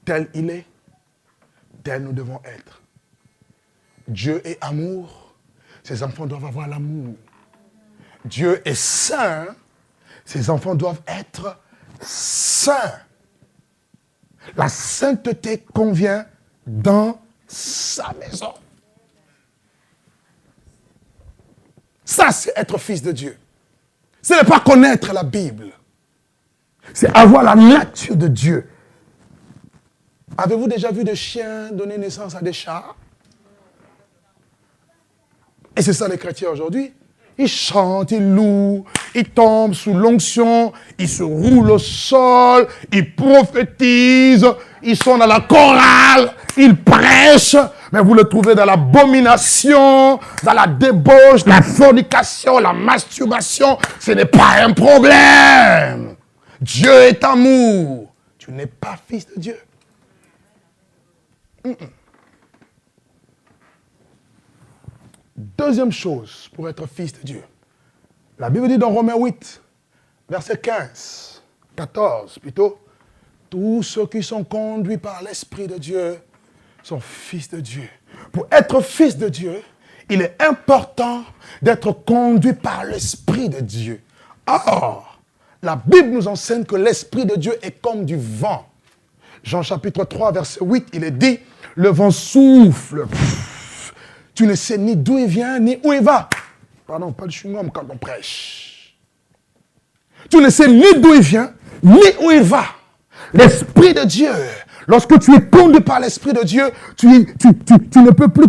Tel il est, tel nous devons être. Dieu est amour, ses enfants doivent avoir l'amour. Dieu est saint, ses enfants doivent être saints. La sainteté convient dans sa maison. Ça, c'est être fils de Dieu. Ce n'est pas connaître la Bible. C'est avoir la nature de Dieu. Avez-vous déjà vu des chiens donner naissance à des chats? Et c'est ça les chrétiens aujourd'hui. Ils chantent, ils louent, ils tombent sous l'onction, ils se roulent au sol, ils prophétisent, ils sont dans la chorale, ils prêchent, mais vous le trouvez dans l'abomination, dans la débauche, la fornication, la masturbation. Ce n'est pas un problème. Dieu est amour. Tu n'es pas fils de Dieu. Deuxième chose pour être fils de Dieu. La Bible dit dans Romains 8, verset 15, 14 plutôt, tous ceux qui sont conduits par l'Esprit de Dieu sont fils de Dieu. Pour être fils de Dieu, il est important d'être conduit par l'Esprit de Dieu. Or, la Bible nous enseigne que l'Esprit de Dieu est comme du vent. Jean chapitre 3, verset 8, il est dit, le vent souffle. Tu ne sais ni d'où il vient, ni où il va. Pardon, pas de chewing-gum quand on prêche. Tu ne sais ni d'où il vient, ni où il va. L'Esprit de Dieu, lorsque tu es conduit par l'Esprit de Dieu, tu ne peux plus,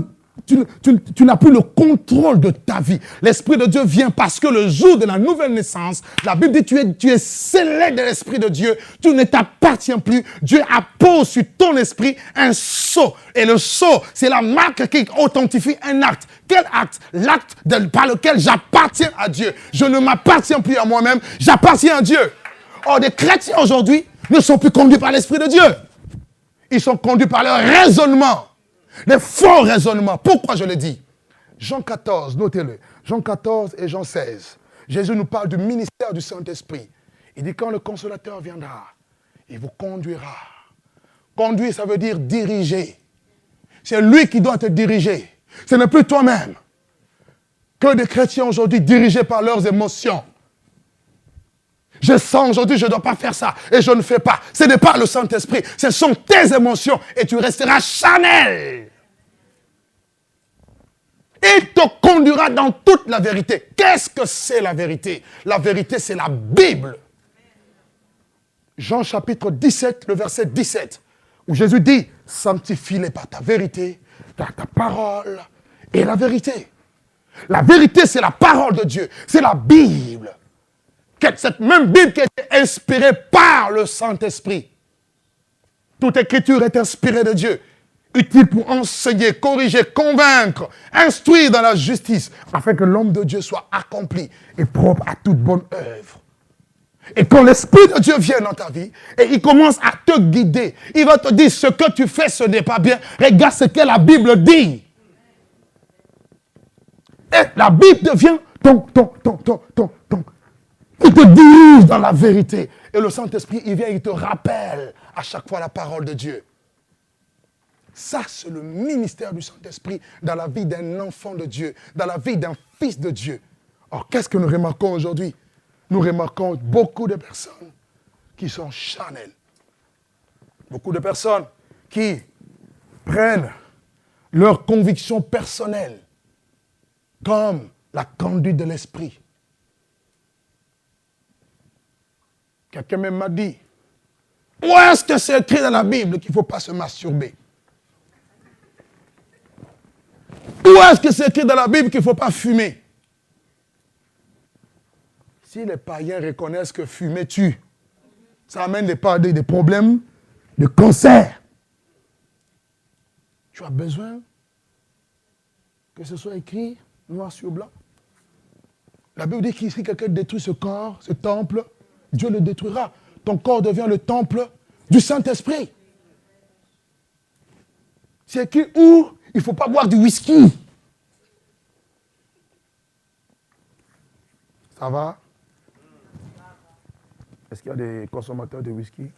tu n'as plus le contrôle de ta vie. L'Esprit de Dieu vient parce que le jour de la nouvelle naissance, la Bible dit tu es scellé de l'Esprit de Dieu, tu ne t'appartiens plus. Dieu appose sur ton esprit un sceau. Et le sceau, c'est la marque qui authentifie un acte. Quel acte? L'acte par lequel j'appartiens à Dieu. Je ne m'appartiens plus à moi-même, j'appartiens à Dieu. Or, des chrétiens aujourd'hui ne sont plus conduits par l'Esprit de Dieu. Ils sont conduits par leur raisonnement. Les faux raisonnements. Pourquoi je le dis? Jean 14, notez-le. Jean 14 et Jean 16. Jésus nous parle du ministère du Saint-Esprit. Il dit quand le Consolateur viendra, il vous conduira. Conduire, ça veut dire diriger. C'est lui qui doit te diriger. Ce n'est plus toi-même. Que des chrétiens aujourd'hui dirigés par leurs émotions. Je sens aujourd'hui, je ne dois pas faire ça. Et je ne fais pas. Ce n'est pas le Saint-Esprit. Ce sont tes émotions. Et tu resteras charnel. Il te conduira dans toute la vérité. Qu'est-ce que c'est la vérité? La vérité, c'est la Bible. Jean chapitre 17, le verset 17. Où Jésus dit, sanctifie-les par ta vérité, par ta parole et la vérité. La vérité, c'est la parole de Dieu. C'est la Bible. Cette même Bible qui a été inspirée par le Saint-Esprit. Toute écriture est inspirée de Dieu, utile pour enseigner, corriger, convaincre, instruire dans la justice, afin que l'homme de Dieu soit accompli et propre à toute bonne œuvre. Et quand l'Esprit de Dieu vient dans ta vie, et il commence à te guider, il va te dire, ce que tu fais, ce n'est pas bien. Regarde ce que la Bible dit. Et la Bible devient il te dirige dans la vérité. Et le Saint-Esprit, il vient, il te rappelle à chaque fois la parole de Dieu. Ça, c'est le ministère du Saint-Esprit dans la vie d'un enfant de Dieu, dans la vie d'un fils de Dieu. Alors, qu'est-ce que nous remarquons aujourd'hui? Nous remarquons beaucoup de personnes qui sont charnelles. Beaucoup de personnes qui prennent leurs convictions personnelles comme la conduite de l'esprit. Quelqu'un même m'a dit, où est-ce que c'est écrit dans la Bible qu'il ne faut pas se masturber? Où est-ce que c'est écrit dans la Bible qu'il ne faut pas fumer? Si les païens reconnaissent que fumer tue, ça amène des problèmes de cancer. Tu as besoin que ce soit écrit noir sur blanc. La Bible dit que si quelqu'un détruit ce corps, ce temple, Dieu le détruira. Ton corps devient le temple du Saint-Esprit. C'est écrit où il ne faut pas boire du whisky. Ça va? Est-ce qu'il y a des consommateurs de whisky?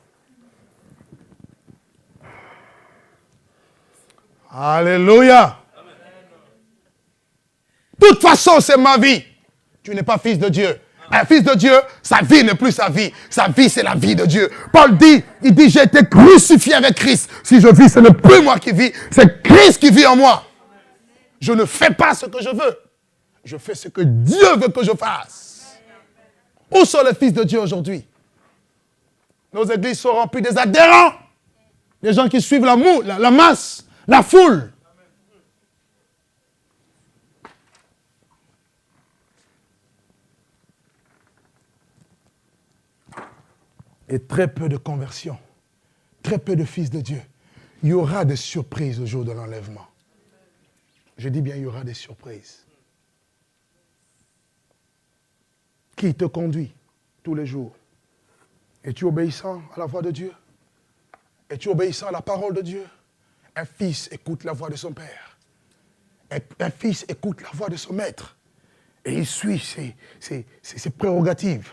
Alléluia! De toute façon, c'est ma vie. Tu n'es pas fils de Dieu. Un fils de Dieu, sa vie n'est plus sa vie. Sa vie, c'est la vie de Dieu. Paul dit, j'ai été crucifié avec Christ. Si je vis, ce n'est plus moi qui vis, c'est Christ qui vit en moi. Je ne fais pas ce que je veux. Je fais ce que Dieu veut que je fasse. Où sont les fils de Dieu aujourd'hui? Nos églises sont remplies des adhérents. Des gens qui suivent la masse, la foule. Et très peu de conversions, très peu de fils de Dieu. Il y aura des surprises au jour de l'enlèvement. Je dis bien, il y aura des surprises. Qui te conduit tous les jours? Es-tu obéissant à la voix de Dieu? Es-tu obéissant à la parole de Dieu? Un fils écoute la voix de son père. Un fils écoute la voix de son maître. Et il suit ses prérogatives.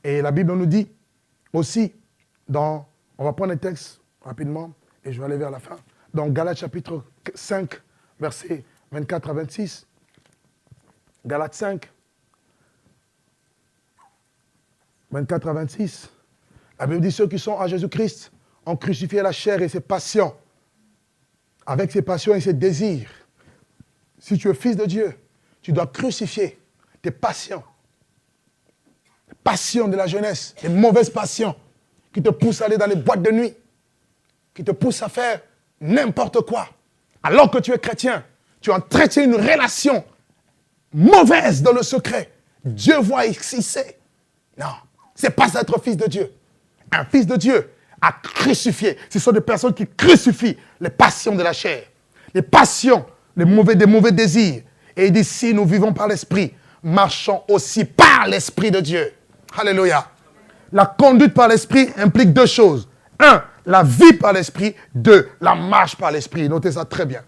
Et la Bible nous dit aussi, on va prendre un texte rapidement, et je vais aller vers la fin, dans Galates chapitre 5, versets 24 à 26. Galates 5, 24 à 26. La Bible dit, ceux qui sont à Jésus-Christ ont crucifié la chair et ses passions, avec ses passions et ses désirs. Si tu es fils de Dieu, tu dois crucifier tes passions. Passions de la jeunesse, les mauvaises passions qui te poussent à aller dans les boîtes de nuit, qui te poussent à faire n'importe quoi. Alors que tu es chrétien, tu entretiens une relation mauvaise dans le secret. Dieu voit ici, sait. Non, ce n'est pas être fils de Dieu. Un fils de Dieu a crucifié. Ce sont des personnes qui crucifient les passions de la chair, les passions, des mauvais désirs. Et il dit, si nous vivons par l'esprit, marchons aussi par l'esprit de Dieu. Alléluia. La conduite par l'esprit implique deux choses. 1, la vie par l'esprit. 2, la marche par l'esprit. Notez ça très bien.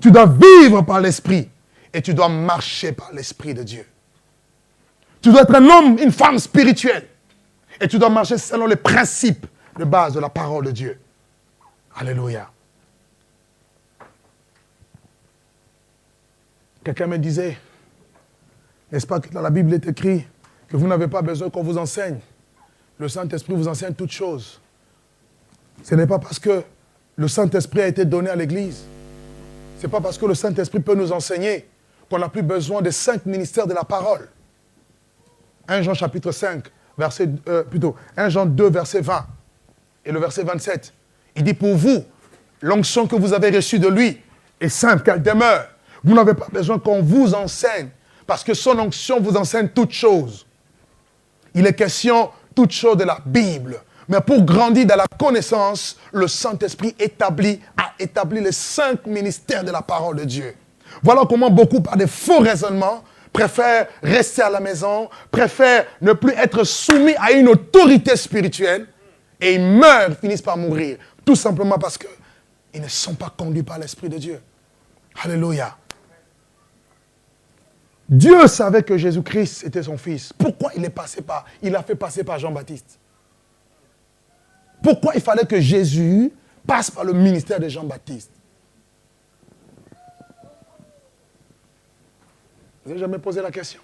Tu dois vivre par l'esprit et tu dois marcher par l'esprit de Dieu. Tu dois être un homme, une femme spirituelle. Et tu dois marcher selon les principes de base de la parole de Dieu. Alléluia. Quelqu'un me disait, n'est-ce pas que dans la Bible est écrit que vous n'avez pas besoin qu'on vous enseigne. Le Saint-Esprit vous enseigne toutes choses. Ce n'est pas parce que le Saint-Esprit a été donné à l'Église. Ce n'est pas parce que le Saint-Esprit peut nous enseigner qu'on n'a plus besoin des 5 ministères de la parole. 1 Jean chapitre 5, 1 Jean 2, verset 20 et le verset 27. Il dit pour vous, l'onction que vous avez reçue de lui est simple, qu'elle demeure. Vous n'avez pas besoin qu'on vous enseigne parce que son onction vous enseigne toutes choses. Il est question toutes choses de la Bible. Mais pour grandir dans la connaissance, le Saint-Esprit a établi les 5 ministères de la parole de Dieu. Voilà comment beaucoup, par des faux raisonnements, préfèrent rester à la maison, préfèrent ne plus être soumis à une autorité spirituelle, et ils meurent, finissent par mourir. Tout simplement parce qu'ils ne sont pas conduits par l'Esprit de Dieu. Alléluia. Dieu savait que Jésus-Christ était son fils. Pourquoi il a fait passer par Jean-Baptiste? Pourquoi il fallait que Jésus passe par le ministère de Jean-Baptiste? Vous n'avez jamais posé la question?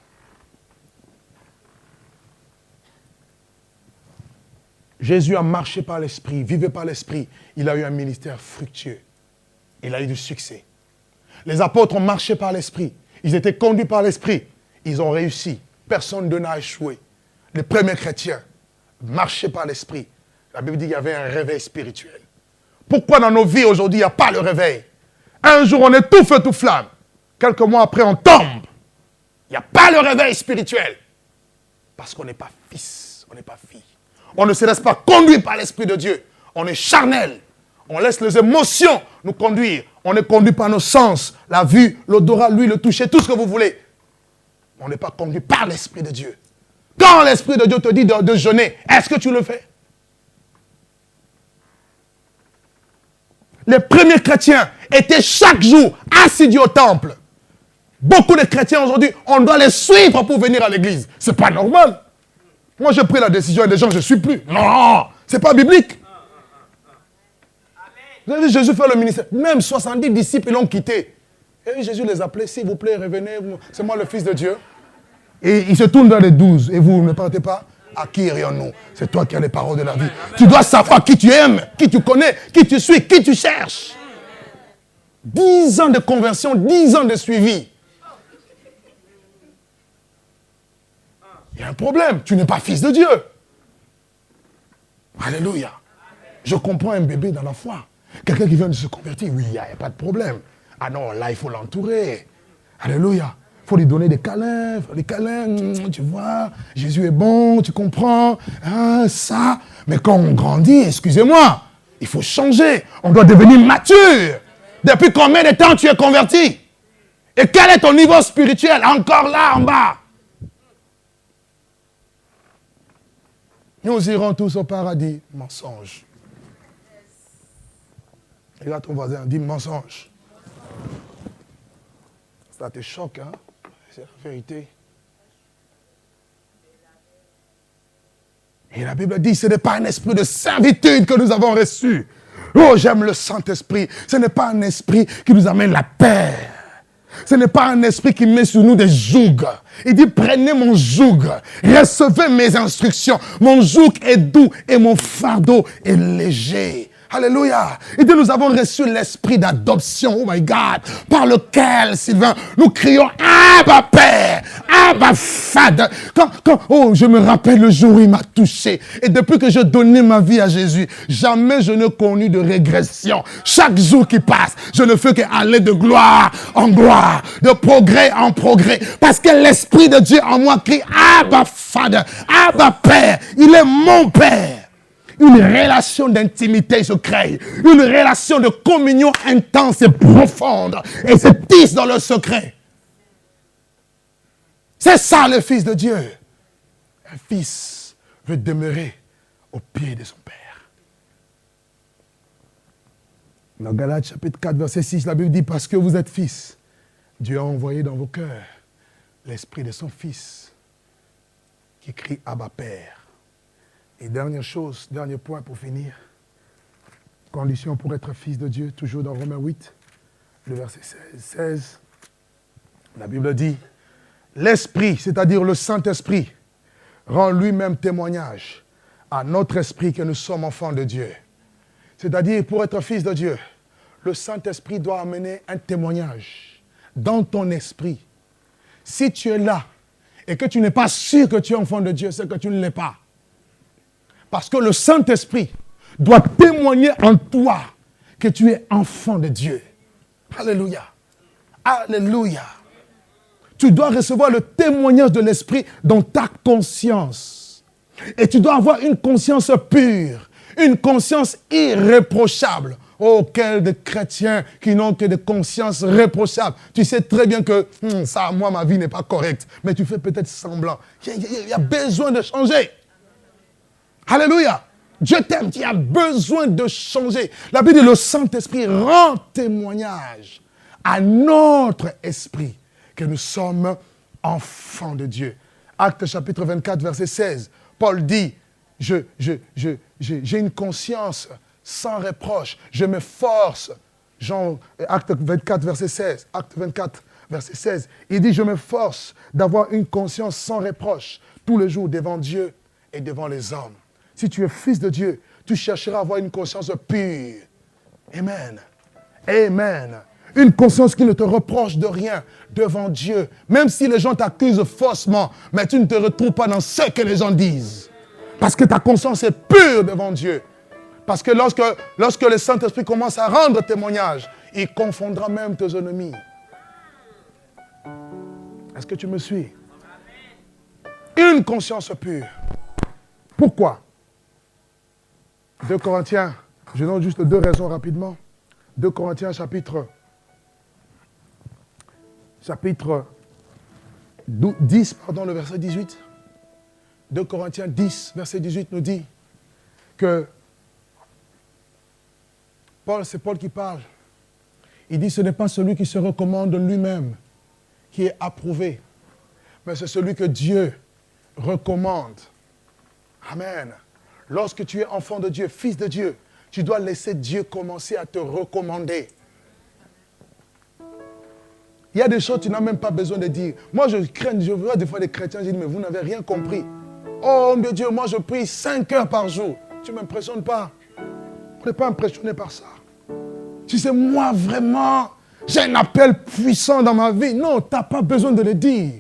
Jésus a marché par l'Esprit, vivait par l'Esprit. Il a eu un ministère fructueux. Il a eu du succès. Les apôtres ont marché par l'Esprit. Ils étaient conduits par l'Esprit. Ils ont réussi. Personne d'eux n'a échoué. Les premiers chrétiens marchaient par l'Esprit. La Bible dit qu'il y avait un réveil spirituel. Pourquoi dans nos vies aujourd'hui, il n'y a pas le réveil? Un jour, on est tout feu, tout flamme. Quelques mois après, on tombe. Il n'y a pas le réveil spirituel. Parce qu'on n'est pas fils, on n'est pas fille. On ne se laisse pas conduire par l'Esprit de Dieu. On est charnel. On laisse les émotions nous conduire. On est conduit par nos sens, la vue, l'odorat, l'ouïe, le toucher, tout ce que vous voulez. On n'est pas conduit par l'Esprit de Dieu. Quand l'Esprit de Dieu te dit de jeûner, est-ce que tu le fais? Les premiers chrétiens étaient chaque jour assidus au temple. Beaucoup de chrétiens aujourd'hui, on doit les suivre pour venir à l'église. Ce n'est pas normal. Moi, j'ai pris la décision et des gens, je ne suis plus. Non, ce n'est pas biblique. Vous avez vu, Jésus fait le ministère. Même 70 disciples, ils l'ont quitté. Et Jésus les appelait, s'il vous plaît, revenez, c'est moi le Fils de Dieu. Et il se tourne vers les 12. Et vous ne partez pas? À qui irions-nous? C'est toi qui as les paroles de la vie. Tu dois savoir qui tu aimes, qui tu connais, qui tu suis, qui tu cherches. 10 ans de conversion, 10 ans de suivi. Il y a un problème. Tu n'es pas fils de Dieu. Alléluia. Je comprends un bébé dans la foi. Quelqu'un qui vient de se convertir, oui, il n'y a pas de problème. Ah non, là, il faut l'entourer. Alléluia. Il faut lui donner des câlins, tu vois, Jésus est bon, tu comprends, hein, ça. Mais quand on grandit, excusez-moi, il faut changer. On doit devenir mature. Depuis combien de temps tu es converti? Et quel est ton niveau spirituel? Encore là, en bas. Nous irons tous au paradis. Mensonge. Regarde ton voisin, dis mensonge. Ça te choque, hein? C'est la vérité. Et la Bible dit, ce n'est pas un esprit de servitude que nous avons reçu. Oh, j'aime le Saint-Esprit. Ce n'est pas un esprit qui nous amène la paix. Ce n'est pas un esprit qui met sur nous des jougs. Il dit, prenez mon joug, recevez mes instructions. Mon joug est doux et mon fardeau est léger. Alléluia. Il dit, nous avons reçu l'esprit d'adoption, oh my God, par lequel, Sylvain, nous crions, Abba Père, Abba Fad. Oh, je me rappelle le jour où il m'a touché. Et depuis que je donnais ma vie à Jésus, jamais je n'ai connu de régression. Chaque jour qui passe, je ne fais qu'aller de gloire en gloire, de progrès en progrès. Parce que l'Esprit de Dieu en moi crie, Abba Fad, Abba Père. Il est mon Père. Une relation d'intimité se crée. Une relation de communion intense et profonde. Et se tisse dans le secret. C'est ça le Fils de Dieu. Un fils veut demeurer au pied de son Père. Dans Galates chapitre 4, verset 6, la Bible dit, parce que vous êtes fils, Dieu a envoyé dans vos cœurs l'esprit de son Fils qui crie Abba Père. Et dernière chose, dernier point pour finir. Condition pour être fils de Dieu, toujours dans Romains 8, le verset 16. La Bible dit, l'Esprit, c'est-à-dire le Saint-Esprit, rend lui-même témoignage à notre esprit que nous sommes enfants de Dieu. C'est-à-dire, pour être fils de Dieu, le Saint-Esprit doit amener un témoignage dans ton esprit. Si tu es là et que tu n'es pas sûr que tu es enfant de Dieu, c'est que tu ne l'es pas. Parce que le Saint-Esprit doit témoigner en toi que tu es enfant de Dieu. Alléluia. Alléluia. Tu dois recevoir le témoignage de l'Esprit dans ta conscience. Et tu dois avoir une conscience pure, une conscience irréprochable. Oh, quel de chrétiens qui n'ont que des consciences réprochables. Tu sais très bien que ça, moi, ma vie n'est pas correcte. Mais tu fais peut-être semblant. Il y a besoin de changer. Alléluia. Dieu t'aime, tu as besoin de changer. La Bible dit, le Saint-Esprit rend témoignage à notre esprit que nous sommes enfants de Dieu. Actes chapitre 24, verset 16. Paul dit, j'ai une conscience sans reproche. Je m'efforce. Acte 24, verset 16. Acte 24, verset 16. Il dit, je m'efforce d'avoir une conscience sans reproche tous les jours devant Dieu et devant les hommes. Si tu es fils de Dieu, tu chercheras à avoir une conscience pure. Amen. Amen. Une conscience qui ne te reproche de rien devant Dieu. Même si les gens t'accusent faussement, mais tu ne te retrouves pas dans ce que les gens disent. Parce que ta conscience est pure devant Dieu. Parce que lorsque le Saint-Esprit commence à rendre témoignage, il confondra même tes ennemis. Est-ce que tu me suis? Une conscience pure. Pourquoi? 2 Corinthiens, je donne juste 2 raisons rapidement. 2 Corinthiens chapitre 10, le verset 18. 2 Corinthiens 10, verset 18 nous dit que c'est Paul qui parle. Il dit, ce n'est pas celui qui se recommande lui-même qui est approuvé, mais c'est celui que Dieu recommande. Amen. Lorsque tu es enfant de Dieu, fils de Dieu, tu dois laisser Dieu commencer à te recommander. Il y a des choses que tu n'as même pas besoin de dire. Moi, je vois des fois des chrétiens, je dis, mais vous n'avez rien compris. Oh, mon Dieu, moi, je prie 5 heures par jour. Tu ne m'impressionnes pas. On n'est pas impressionné par ça. Tu sais, moi, vraiment, j'ai un appel puissant dans ma vie. Non, tu n'as pas besoin de le dire.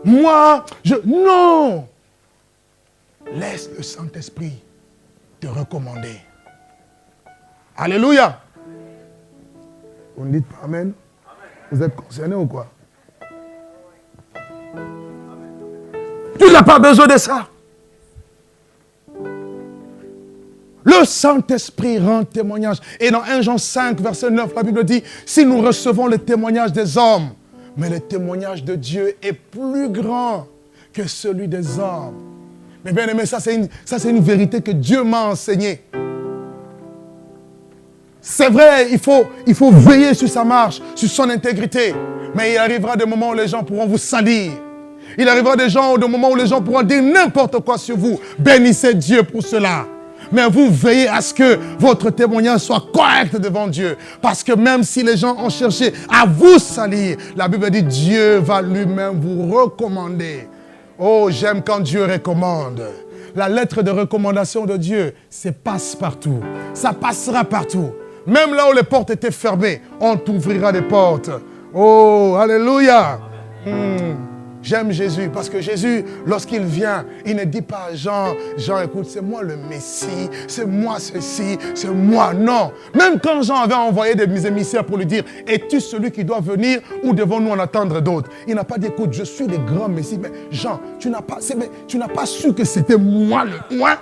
Moi, non. Laisse le Saint-Esprit te recommander. Alléluia. Vous ne dites pas Amen? Vous êtes concernés ou quoi? Tu n'as pas besoin de ça. Le Saint-Esprit rend témoignage. Et dans 1 Jean 5, verset 9, la Bible dit, si nous recevons le témoignage des hommes, mais le témoignage de Dieu est plus grand que celui des hommes. Mais bien aimé, ça c'est une vérité que Dieu m'a enseignée. C'est vrai, il faut veiller sur sa marche, sur son intégrité. Mais il arrivera des moments où les gens pourront vous salir. Il arrivera des moments où les gens pourront dire n'importe quoi sur vous. Bénissez Dieu pour cela. Mais vous veillez à ce que votre témoignage soit correct devant Dieu. Parce que même si les gens ont cherché à vous salir, la Bible dit Dieu va lui-même vous recommander. Oh, j'aime quand Dieu recommande. La lettre de recommandation de Dieu, c'est passe-partout. Ça passera partout. Même là où les portes étaient fermées, on t'ouvrira des portes. Oh, alléluia. J'aime Jésus parce que Jésus, lorsqu'il vient, il ne dit pas à Jean, écoute, c'est moi le Messie, c'est moi ceci, c'est moi. Non. Même quand Jean avait envoyé des émissaires pour lui dire, es-tu celui qui doit venir ou devons-nous en attendre d'autres? Il n'a pas dit, écoute, je suis le grand Messie. Mais Jean, tu n'as pas su que c'était moi le moi.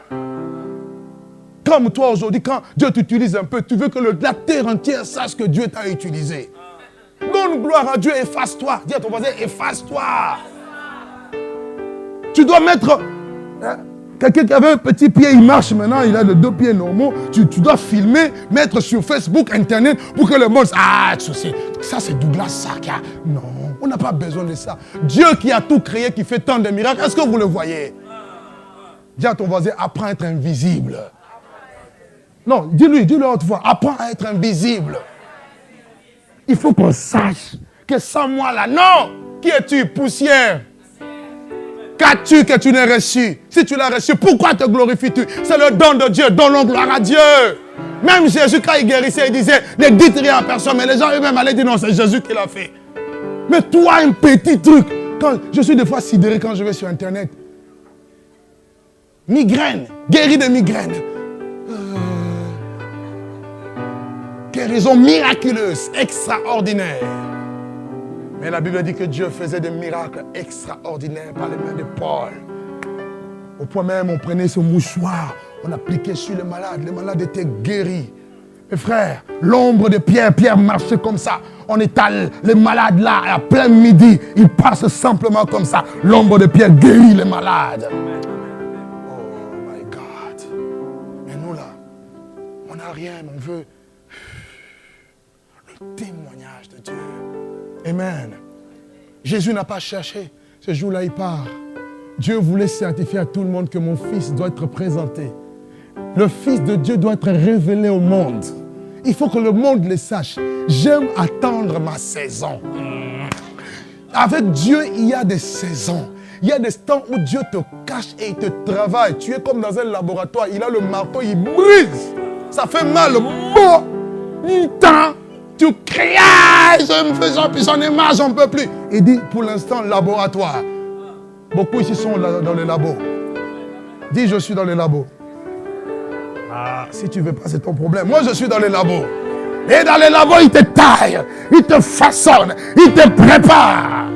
Comme toi aujourd'hui, quand Dieu t'utilise un peu, tu veux que la terre entière sache que Dieu t'a utilisé. Donne gloire à Dieu, efface-toi. Dis à ton voisin, efface-toi. Tu dois mettre... quelqu'un qui avait un petit pied, il marche maintenant, il a les 2 pieds normaux. Tu dois filmer, mettre sur Facebook, Internet, pour que le monde... Ah, ça c'est Douglas Saka. Non, on n'a pas besoin de ça. Dieu qui a tout créé, qui fait tant de miracles, est-ce que vous le voyez? Dis à ton voisin, apprends à être invisible. Non, dis-lui à haute voix, apprends à être invisible. Il faut qu'on sache que sans moi là, non! Qui es-tu? Poussière. Qu'as-tu que tu n'aies reçu? Si tu l'as reçu, pourquoi te glorifies-tu? C'est le don de Dieu, donnons gloire à Dieu. Même Jésus, quand il guérissait, il disait, ne dites rien à personne. Mais les gens eux-mêmes allaient dire, non, c'est Jésus qui l'a fait. Mais toi, un petit truc. Je suis des fois sidéré quand je vais sur Internet. Migraine, guéri de migraine. Guérison miraculeuse, extraordinaire. Mais la Bible dit que Dieu faisait des miracles extraordinaires par les mains de Paul. Au point même, on prenait ce mouchoir, on appliquait sur les malades étaient guéris. Mes frères, l'ombre de Pierre marchait comme ça. On étale les malades là, à plein midi, ils passent simplement comme ça. L'ombre de Pierre guérit les malades. Oh my God. Mais nous là, on n'a rien, on veut témoignage de Dieu. Amen. Jésus n'a pas cherché. Ce jour-là, il part. Dieu voulait certifier à tout le monde que mon fils doit être présenté. Le Fils de Dieu doit être révélé au monde. Il faut que le monde le sache. J'aime attendre ma saison. Avec Dieu, il y a des saisons. Il y a des temps où Dieu te cache et il te travaille. Tu es comme dans un laboratoire. Il a le marteau, il brise. Ça fait mal. Tu cries, j'en ai marre, j'en peux plus. Il dit, pour l'instant, laboratoire. Beaucoup ici sont dans le labo. Dis, je suis dans le labo. Ah, si tu ne veux pas, c'est ton problème. Moi, je suis dans le labo. Et dans le labo, il te taille, il te façonne, il te prépare.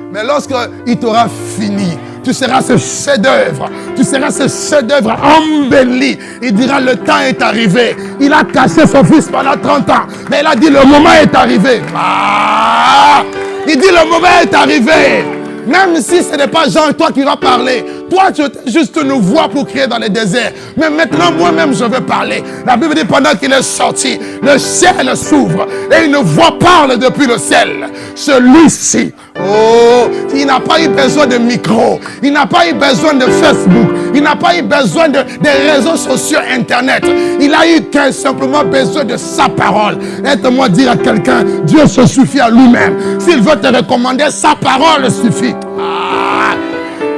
Mais lorsqu'il t'aura fini, tu seras ce chef-d'œuvre. Tu seras ce chef-d'œuvre embelli. Il dira, le temps est arrivé. Il a caché son fils pendant 30 ans. Mais il a dit, le moment est arrivé. Ah! Il dit, le moment est arrivé. Même si ce n'est pas Jean et toi qui vas parler. Toi, tu es juste une voix pour crier dans les déserts. Mais maintenant, moi-même, je vais parler. La Bible dit, pendant qu'il est sorti, le ciel s'ouvre. Et une voix parle depuis le ciel. Celui-ci, oh, il n'a pas eu besoin de micro. Il n'a pas eu besoin de Facebook. Il n'a pas eu besoin des réseaux sociaux, Internet. Il a eu simplement besoin de sa parole. Aide-moi dire à quelqu'un, Dieu se suffit à lui-même. S'il veut te recommander, sa parole suffit. Ah,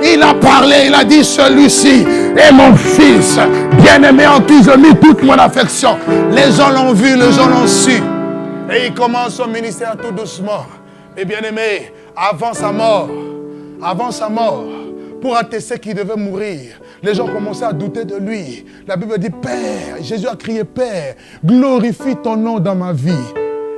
il a parlé, il a dit, celui-ci est mon fils, bien-aimé en qui je mis toute mon affection. Les gens l'ont vu, les gens l'ont su. Et il commence son ministère tout doucement. Et bien-aimé, avant sa mort, pour attester qu'il devait mourir. Les gens commençaient à douter de lui. La Bible dit, Père, Jésus a crié, Père, glorifie ton nom dans ma vie.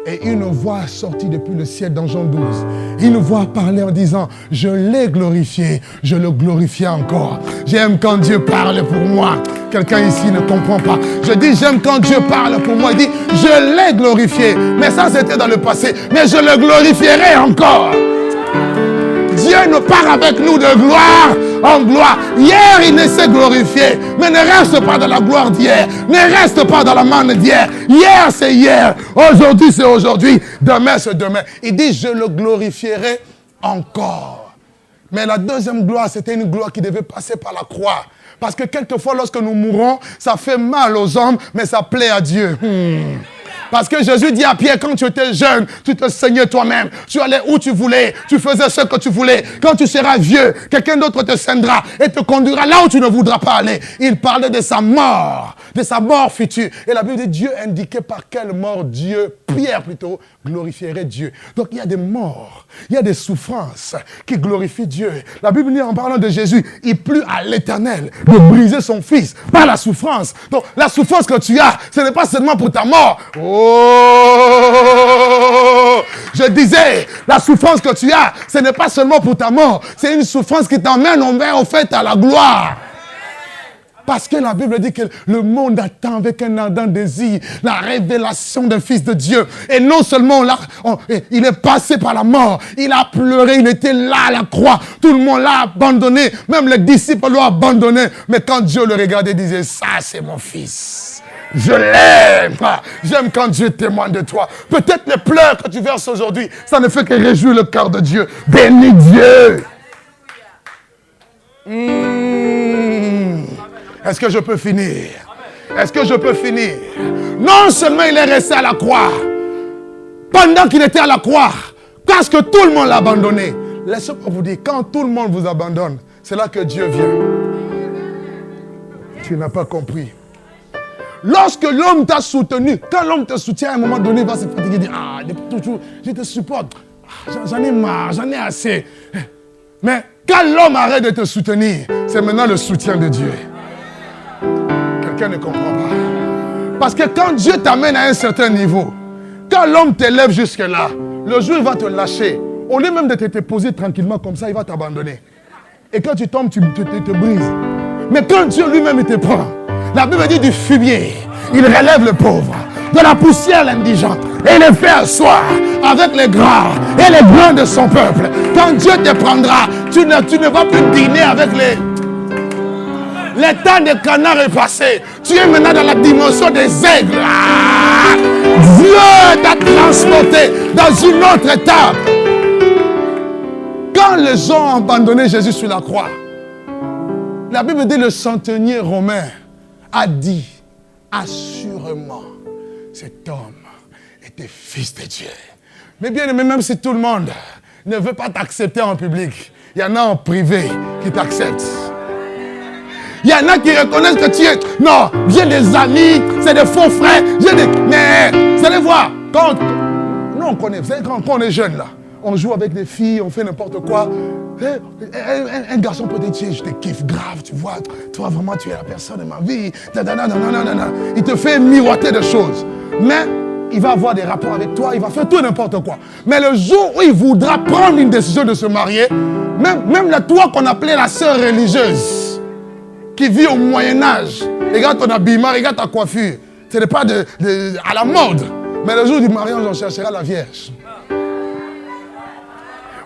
Et une voix sortie depuis le ciel dans Jean 12. Une voix parlait en disant, je l'ai glorifié, je le glorifie encore. J'aime quand Dieu parle pour moi. Quelqu'un ici ne comprend pas. Je dis, j'aime quand Dieu parle pour moi. Il dit, je l'ai glorifié. Mais ça, c'était dans le passé. Mais je le glorifierai encore. Dieu nous part avec nous de gloire en gloire. Hier, il ne s'est glorifié. Mais ne reste pas dans la gloire d'hier. Ne reste pas dans la manne d'hier. Hier, c'est hier. Aujourd'hui, c'est aujourd'hui. Demain, c'est demain. Il dit, je le glorifierai encore. Mais la deuxième gloire, c'était une gloire qui devait passer par la croix. Parce que quelquefois, lorsque nous mourons, ça fait mal aux hommes, mais ça plaît à Dieu. Parce que Jésus dit à Pierre, quand tu étais jeune, tu te saignais toi-même. Tu allais où tu voulais. Tu faisais ce que tu voulais. Quand tu seras vieux, quelqu'un d'autre te saignera et te conduira là où tu ne voudras pas aller. Il parlait de sa mort future. Et la Bible dit, Dieu indiquait par quelle mort Dieu, Pierre plutôt, glorifierait Dieu. Donc il y a des morts, il y a des souffrances qui glorifient Dieu. La Bible dit en parlant de Jésus, il plut à l'Éternel de briser son fils par la souffrance. Donc la souffrance que tu as, ce n'est pas seulement pour ta mort. Oh, je disais, la souffrance que tu as, ce n'est pas seulement pour ta mort, c'est une souffrance qui t'emmène au fait à la gloire. Parce que la Bible dit que le monde attend avec un ardent désir la révélation d'un Fils de Dieu. Et non seulement il est passé par la mort, il a pleuré, il était là à la croix. Tout le monde l'a abandonné, même les disciples l'ont abandonné. Mais quand Dieu le regardait, il disait, ça c'est mon Fils. Je l'aime. J'aime quand Dieu témoigne de toi. Peut-être les pleurs que tu verses aujourd'hui, ça ne fait que réjouir le cœur de Dieu. Bénis Dieu. Est-ce que je peux finir? Est-ce que je peux finir? Non seulement il est resté à la croix, pendant qu'il était à la croix, parce que tout le monde l'a abandonné. Laissez-moi vous dire, quand tout le monde vous abandonne, c'est là que Dieu vient. Tu n'as pas compris. Lorsque l'homme t'a soutenu, quand l'homme te soutient, à un moment donné, il va se fatiguer, il dit, ah, depuis toujours, je te supporte, j'en ai marre, j'en ai assez. Mais quand l'homme arrête de te soutenir, c'est maintenant le soutien de Dieu. Quelqu'un ne comprend pas. Parce que quand Dieu t'amène à un certain niveau, quand l'homme t'élève jusque-là, le jour il va te lâcher. Au lieu même de te poser tranquillement comme ça, il va t'abandonner. Et quand tu tombes, tu te brises. Mais quand Dieu lui-même te prend, la Bible dit du fumier, il relève le pauvre, de la poussière l'indigente, et le fait asseoir avec les grands et les grands de son peuple. Quand Dieu te prendra, tu ne vas plus dîner avec les... Le temps des canards est passé. Tu es maintenant dans la dimension des aigles. Ah! Dieu t'a transporté dans une autre étape. Quand les gens ont abandonné Jésus sur la croix, la Bible dit le centenier romain a dit, assurément, cet homme était fils de Dieu. Mais bien aimé, même si tout le monde ne veut pas t'accepter en public, il y en a en privé qui t'acceptent. Il y en a qui reconnaissent que tu es... Non, j'ai des amis, c'est des faux frères, mais vous allez voir, nous on connaît, vous savez, quand on est jeune là, on joue avec des filles, on fait n'importe quoi. Un garçon peut te dire, je te kiffe grave, tu vois, toi vraiment tu es la personne de ma vie. Il te fait miroiter des choses. Mais il va avoir des rapports avec toi, il va faire tout n'importe quoi. Mais le jour où il voudra prendre une décision de se marier, même la toi qu'on appelait la sœur religieuse, qui vit au Moyen-Âge, regarde ton habillement, regarde ta coiffure. Ce n'est pas à la mode. Mais le jour du mariage, on cherchera la Vierge.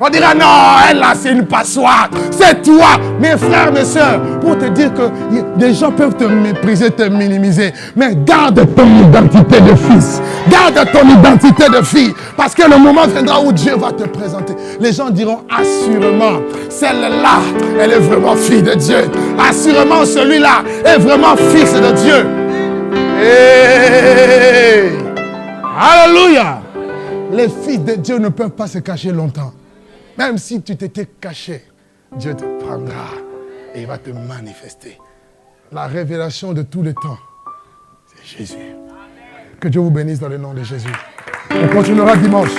On dira non, elle là, c'est une passoire. C'est toi, mes frères, mes soeurs. Pour te dire que des gens peuvent te mépriser, te minimiser. Mais garde ton identité de fils. Garde ton identité de fille. Parce que le moment viendra où Dieu va te présenter. Les gens diront assurément, celle-là, elle est vraiment fille de Dieu. Assurément, celui-là est vraiment fils de Dieu. Hey! Alléluia! Les fils de Dieu ne peuvent pas se cacher longtemps. Même si tu t'étais caché, Dieu te prendra et il va te manifester. La révélation de tous les temps, c'est Jésus. Que Dieu vous bénisse dans le nom de Jésus. On continuera dimanche.